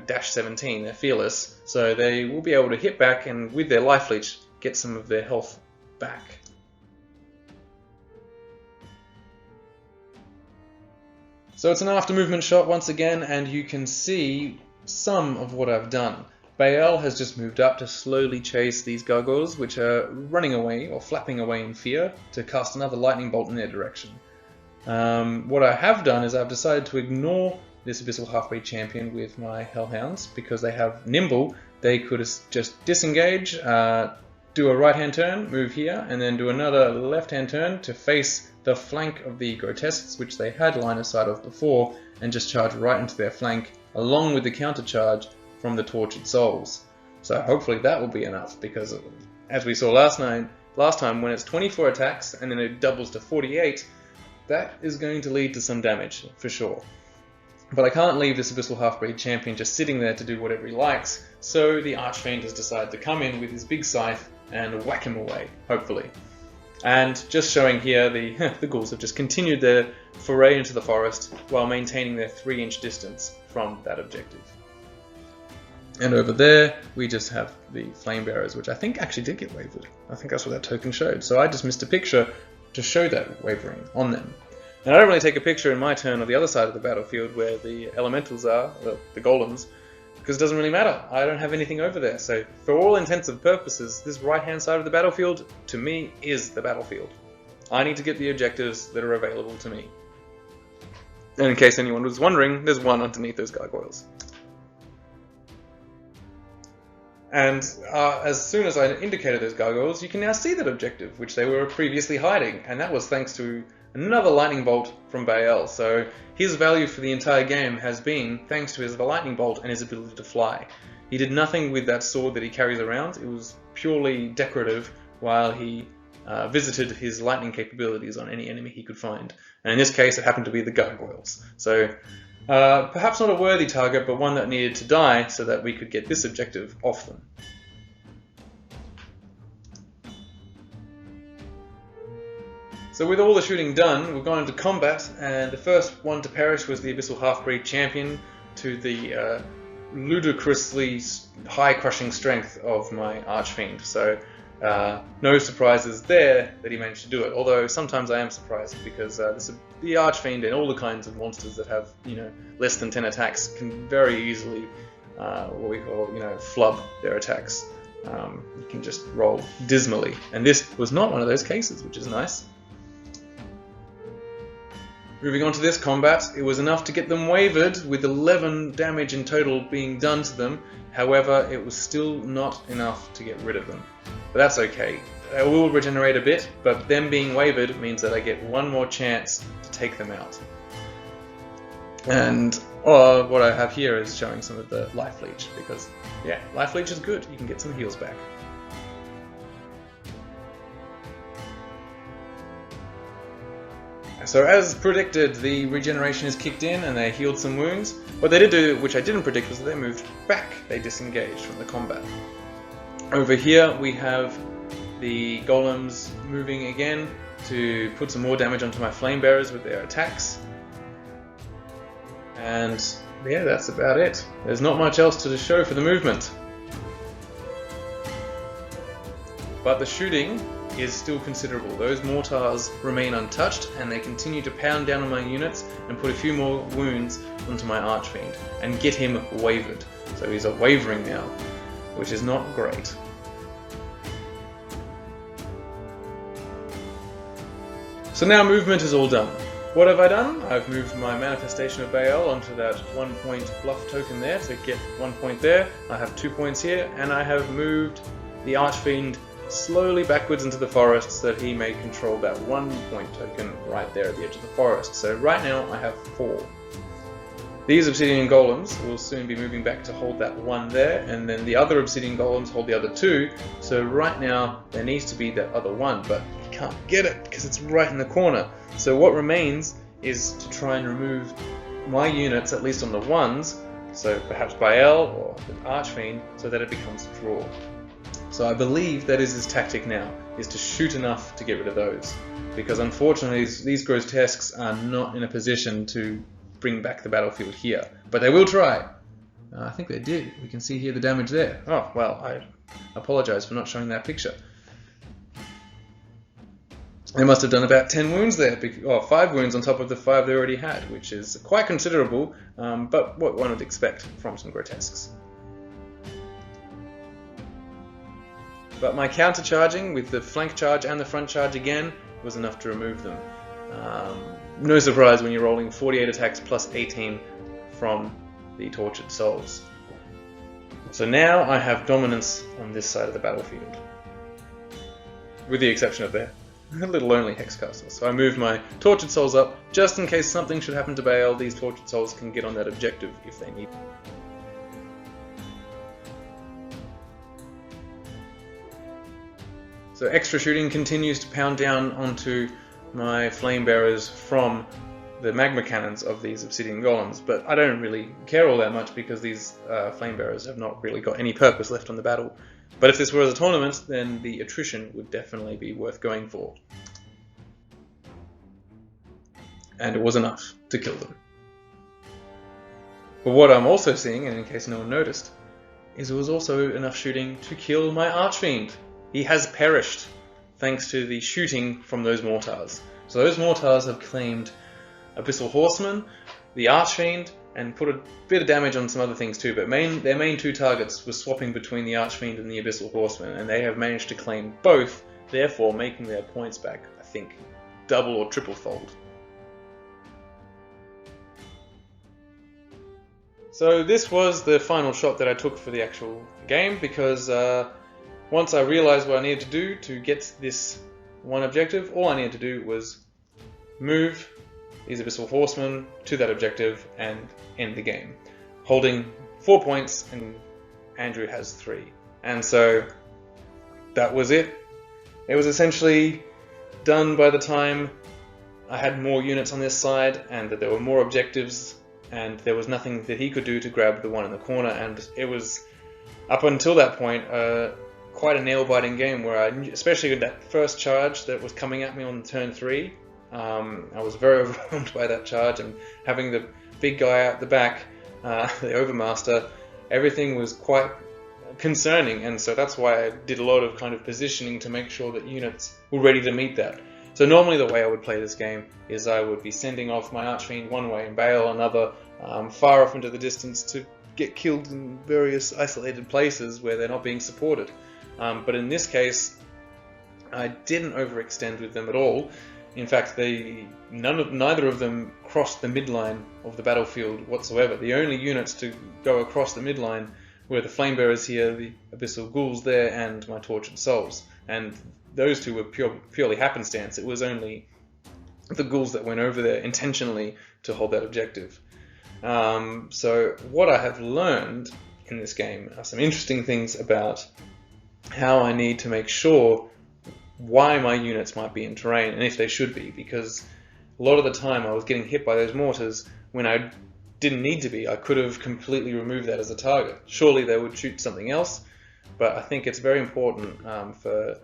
dash 17, they're fearless. So they will be able to hit back and with their Life Leech get some of their health back. So it's an after movement shot once again, and you can see some of what I've done. Bael has just moved up to slowly chase these gargoyles, which are running away or flapping away in fear, to cast another lightning bolt in their direction. What I have done is I've decided to ignore this Abyssal Half-Breed champion with my Hellhounds. Because they have Nimble, they could just disengage, do a right-hand turn, move here, and then do another left-hand turn to face the flank of the Grotesques, which they had line of sight of before, and just charge right into their flank, along with the counter charge from the Tortured Souls. So hopefully that will be enough, because as we saw last time, when it's 24 attacks and then it doubles to 48, that is going to lead to some damage, for sure. But I can't leave this Abyssal Half-Breed champion just sitting there to do whatever he likes, so the Archfiend has decided to come in with his big scythe and whack him away, hopefully. And just showing here, the ghouls have just continued their foray into the forest while maintaining their 3-inch distance from that objective. And over there, we just have the Flame Bearers, which I think actually did get wavered. I think that's what that token showed. So I just missed a picture to show that wavering on them. And I don't really take a picture in my turn of the other side of the battlefield where the elementals are, the golems, because it doesn't really matter. I don't have anything over there. So for all intents and purposes, this right-hand side of the battlefield, to me, is the battlefield. I need to get the objectives that are available to me. And in case anyone was wondering, there's one underneath those gargoyles. And as soon as I indicated those gargoyles, you can now see that objective, which they were previously hiding. And that was thanks to another lightning bolt from Bael. So his value for the entire game has been thanks to his lightning bolt and his ability to fly. He did nothing with that sword that he carries around. It was purely decorative while he visited his lightning capabilities on any enemy he could find. And in this case, it happened to be the gargoyles. So perhaps not a worthy target, but one that needed to die so that we could get this objective off them. So with all the shooting done, we've gone into combat, and the first one to perish was the Abyssal Half-Breed champion to the ludicrously high crushing strength of my Archfiend. So no surprises there that he managed to do it, although sometimes I am surprised because the Archfiend and all the kinds of monsters that have less than 10 attacks can very easily what we call flub their attacks. You can just roll dismally, and this was not one of those cases, which is nice. Moving on to this combat, it was enough to get them wavered, with 11 damage in total being done to them. However, it was still not enough to get rid of them. But that's okay. I will regenerate a bit, but them being wavered means that I get one more chance to take them out. And what I have here is showing some of the life leech, because yeah, life leech is good. You can get some heals back. So as predicted, the regeneration is kicked in and they healed some wounds. What they did do, which I didn't predict, was that they moved back. They disengaged from the combat. Over here we have the golems moving again to put some more damage onto my flame bearers with their attacks. And yeah, that's about it. There's not much else to show for the movement. But the shooting is still considerable. Those mortars remain untouched and they continue to pound down on my units and put a few more wounds onto my Archfiend and get him wavered. So he's wavering now, which is not great. So now movement is all done. What have I done? I've moved my Manifestation of Baal onto that 1 point bluff token there to get 1 point there. I have 2 points here, and I have moved the Archfiend slowly backwards into the forest so that he may control that 1 point token right there at the edge of the forest. So right now I have 4. These Obsidian Golems will soon be moving back to hold that 1 there, and then the other Obsidian Golems hold the other 2. So right now there needs to be that other 1, but you can't get it because it's right in the corner. So what remains is to try and remove my units, at least on the 1s, so perhaps Baal or the Archfiend, so that it becomes a draw. So I believe that is his tactic now, is to shoot enough to get rid of those. Because unfortunately these Grotesques are not in a position to bring back the battlefield here. But they will try. I think they did. We can see here the damage there. Oh, well, I apologize for not showing that picture. They must have done about 10 wounds there, or 5 wounds on top of the 5 they already had, which is quite considerable, but what one would expect from some Grotesques. But my counter-charging with the flank charge and the front charge again was enough to remove them. No surprise when you're rolling 48 attacks plus 18 from the Tortured Souls. So now I have dominance on this side of the battlefield, with the exception of their little lonely hex castle. So I move my Tortured Souls up, just in case something should happen to Bale. These Tortured Souls can get on that objective if they need. So extra shooting continues to pound down onto my flame bearers from the magma cannons of these obsidian golems, but I don't really care all that much because these flame bearers have not really got any purpose left on the battle. But if this were a tournament, then the attrition would definitely be worth going for. And it was enough to kill them. But what I'm also seeing, and in case no one noticed, is it was also enough shooting to kill my Archfiend. He has perished thanks to the shooting from those mortars. So those mortars have claimed Abyssal Horseman, the Archfiend, and put a bit of damage on some other things too, but their main two targets were swapping between the Archfiend and the Abyssal Horseman, and they have managed to claim both, therefore making their points back, I think, double or triple fold. So this was the final shot that I took for the actual game, because once I realized what I needed to do to get this one objective, all I needed to do was move these Abyssal Horsemen to that objective and end the game, holding 4 points, and Andrew has 3. And so that was it. It was essentially done by the time I had more units on this side, and that there were more objectives, and there was nothing that he could do to grab the one in the corner. And it was, up until that point, quite a nail-biting game where especially with that first charge that was coming at me on turn 3, I was very overwhelmed by that charge, and having the big guy out the back, the Overmaster, everything was quite concerning, and so that's why I did a lot of kind of positioning to make sure that units were ready to meet that. So normally the way I would play this game is I would be sending off my Archfiend one way and Bale another, far off into the distance to get killed in various isolated places where they're not being supported. But in this case, I didn't overextend with them at all. In fact, neither of them crossed the midline of the battlefield whatsoever. The only units to go across the midline were the Flame Bearers here, the Abyssal Ghouls there, and my Tortured Souls. And those two were purely happenstance. It was only the Ghouls that went over there intentionally to hold that objective. So what I have learned in this game are some interesting things about how I need to make sure why my units might be in terrain, and if they should be, because a lot of the time I was getting hit by those mortars when I didn't need to be. I could have completely removed that as a target. Surely they would shoot something else, but I think it's very important for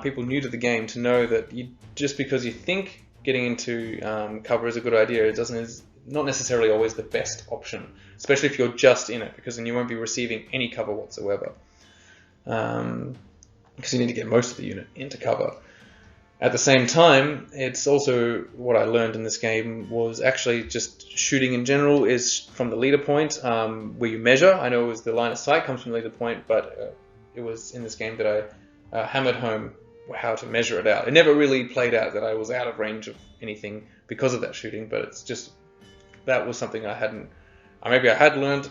people new to the game to know that just because you think getting into cover is a good idea, is not necessarily always the best option, especially if you're just in it, because then you won't be receiving any cover whatsoever. Because you need to get most of the unit into cover. At the same time, it's also what I learned in this game was actually just shooting in general is from the leader point, where you measure. I know it was the line of sight comes from the leader point, but it was in this game that I hammered home how to measure it out. It never really played out that I was out of range of anything because of that shooting, but it's just, that was something I hadn't, maybe I had learned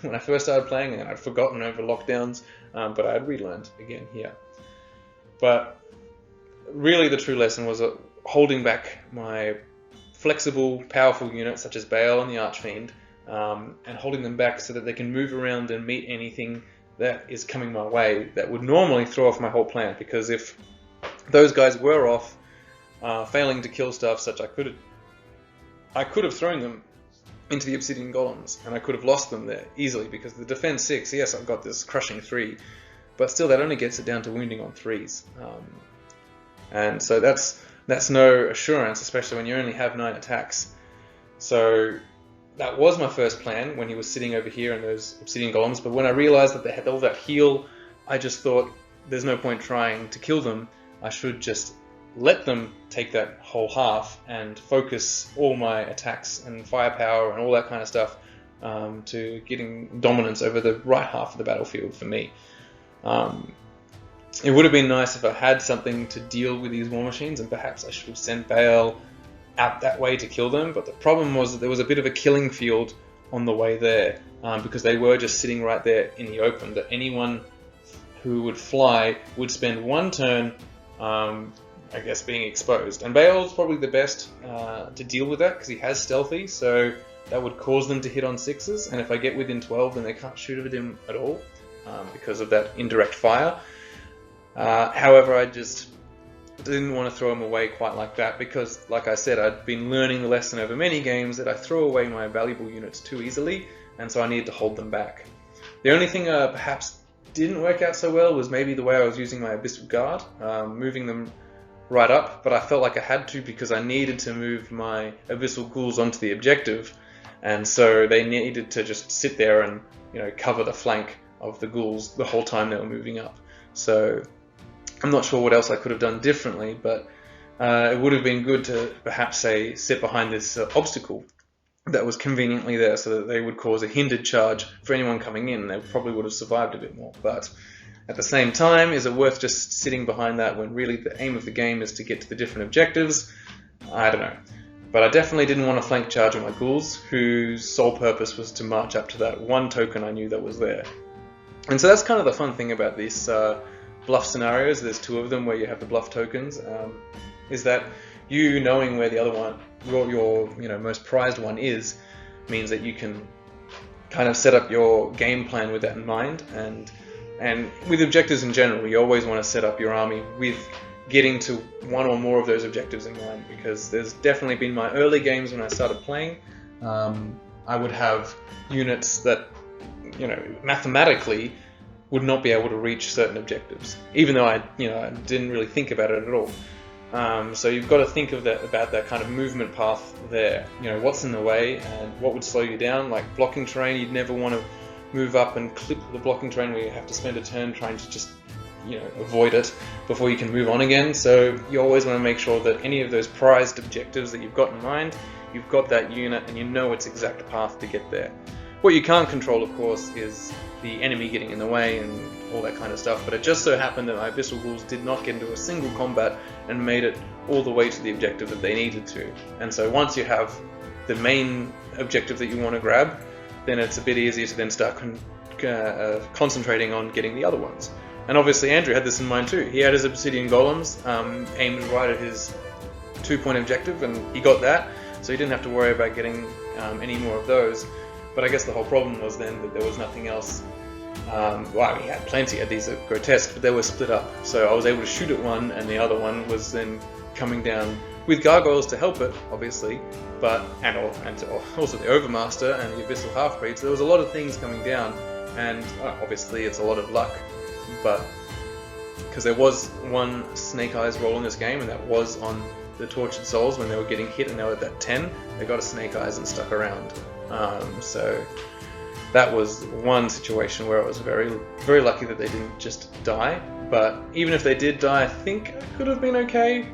when I first started playing, and I'd forgotten over lockdowns, but I had relearned again here. But really the true lesson was holding back my flexible, powerful units such as Bale and the Archfiend, and holding them back so that they can move around and meet anything that is coming my way that would normally throw off my whole plan. Because if those guys were off, failing to kill stuff, such I could have thrown them into the Obsidian Golems, and I could have lost them there easily, because the defense 6, yes, I've got this crushing 3, but still that only gets it down to wounding on 3s. And so that's no assurance, especially when you only have 9 attacks. So that was my first plan when he was sitting over here in those Obsidian Golems, but when I realized that they had all that heal, I just thought there's no point trying to kill them. I should just let them take that whole half and focus all my attacks and firepower and all that kind of stuff to getting dominance over the right half of the battlefield for me. It would have been nice if I had something to deal with these war machines, and perhaps I should have sent Bale out that way to kill them, but the problem was that there was a bit of a killing field on the way there, because they were just sitting right there in the open, that anyone who would fly would spend one turn, I guess, being exposed. And Bale's probably the best to deal with that because he has stealthy, so that would cause them to hit on 6s, and if I get within 12 then they can't shoot at him at all because of that indirect fire. However, I just didn't want to throw him away quite like that because, like I said, I'd been learning the lesson over many games that I throw away my valuable units too easily, and so I needed to hold them back. The only thing perhaps didn't work out so well was maybe the way I was using my Abyssal Guard, moving them right up, but I felt like I had to because I needed to move my Abyssal Ghouls onto the objective, and so they needed to just sit there and, you know, cover the flank of the Ghouls the whole time they were moving up. So I'm not sure what else I could have done differently, but it would have been good to perhaps say sit behind this obstacle that was conveniently there so that they would cause a hindered charge for anyone coming in. They probably would have survived a bit more, but at the same time, is it worth just sitting behind that when really the aim of the game is to get to the different objectives? I don't know. But I definitely didn't want to flank charge on my Ghouls, whose sole purpose was to march up to that one token I knew that was there. And so that's kind of the fun thing about these bluff scenarios. There's 2 of them where you have the bluff tokens, is that you knowing where the other one, your most prized one is, means that you can kind of set up your game plan with that in mind. And with objectives in general, you always want to set up your army with getting to one or more of those objectives in mind, because there's definitely been my early games when I started playing, I would have units that, you know, mathematically would not be able to reach certain objectives, even though I didn't really think about it at all. So you've got to think of that, about that kind of movement path there. You know, what's in the way and what would slow you down. Like blocking terrain, you'd never want to move up and clip the blocking terrain where you have to spend a turn trying to just, you know, avoid it before you can move on again. So you always want to make sure that any of those prized objectives that you've got in mind, you've got that unit and you know its exact path to get there. What you can't control, of course, is the enemy getting in the way and all that kind of stuff, but it just so happened that my Abyssal Ghouls did not get into a single combat and made it all the way to the objective that they needed to. And so once you have the main objective that you want to grab, then it's a bit easier to then start concentrating on getting the other ones. And obviously Andrew had this in mind too. He had his Obsidian Golems aimed right at his 2-point objective, and he got that, so he didn't have to worry about getting any more of those. But I guess the whole problem was then that there was nothing else. Well, he had plenty, he had these grotesque, but they were split up. So I was able to shoot at one, and the other one was then coming down with gargoyles to help it, obviously, but and also the Overmaster and the Abyssal Half-Breed. So there was a lot of things coming down, and obviously it's a lot of luck, but because there was one Snake Eyes roll in this game, and that was on the Tortured Souls when they were getting hit and they were at that 10, they got a Snake Eyes and stuck around. So that was one situation where I was very, very lucky that they didn't just die. But even if they did die, I think it could have been okay,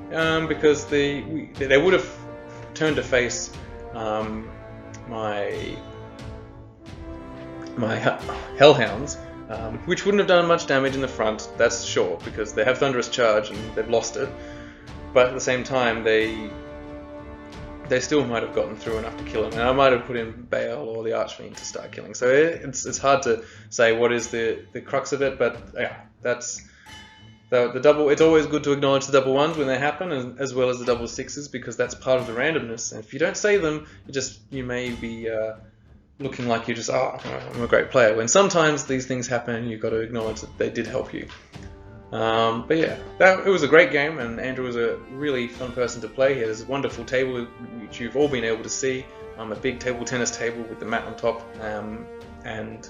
because they would have turned to face my Hellhounds, which wouldn't have done much damage in the front, that's sure, because they have Thunderous Charge and they've lost it. But at the same time, they still might have gotten through enough to kill him, and I might have put in Bale or the Archfiend to start killing. So it's hard to say what is the crux of it, but yeah, that's the double. It's always good to acknowledge the double ones when they happen, as well as the double 6s, because that's part of the randomness. And if you don't say them, you may be looking like you're just, I'm a great player. When sometimes these things happen, and you've got to acknowledge that they did help you. But yeah, it was a great game, and Andrew was a really fun person to play. He has a wonderful table, which you've all been able to see. A big table tennis table with the mat on top, and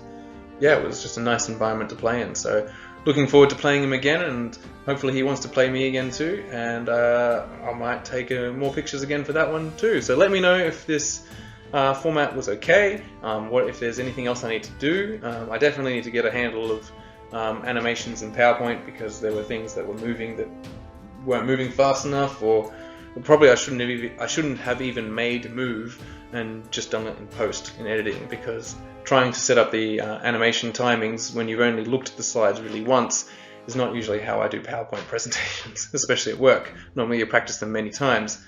yeah, it was just a nice environment to play in. So looking forward to playing him again, and hopefully he wants to play me again too, and I might take more pictures again for that one too. So let me know if this format was okay, if there's anything else I need to do. I definitely need to get a handle of animations in PowerPoint, because there were things that were moving that weren't moving fast enough, or probably I shouldn't have even made move and just done it in post in editing, because trying to set up the animation timings when you've only looked at the slides really once is not usually how I do PowerPoint presentations, especially at work. Normally you practice them many times.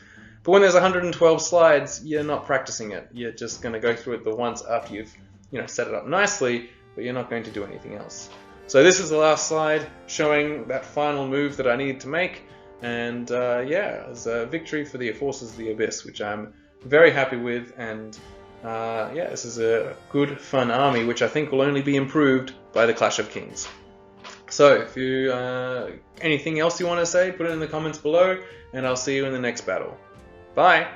But when there's 112 slides, you're not practicing it. You're just going to go through it the once after you've set it up nicely, but you're not going to do anything else. So this is the last slide showing that final move that I needed to make. And yeah, it's a victory for the Forces of the Abyss, which I'm very happy with. And yeah, this is a good, fun army, which I think will only be improved by the Clash of Kings. So if you anything else you want to say, put it in the comments below, and I'll see you in the next battle. Bye!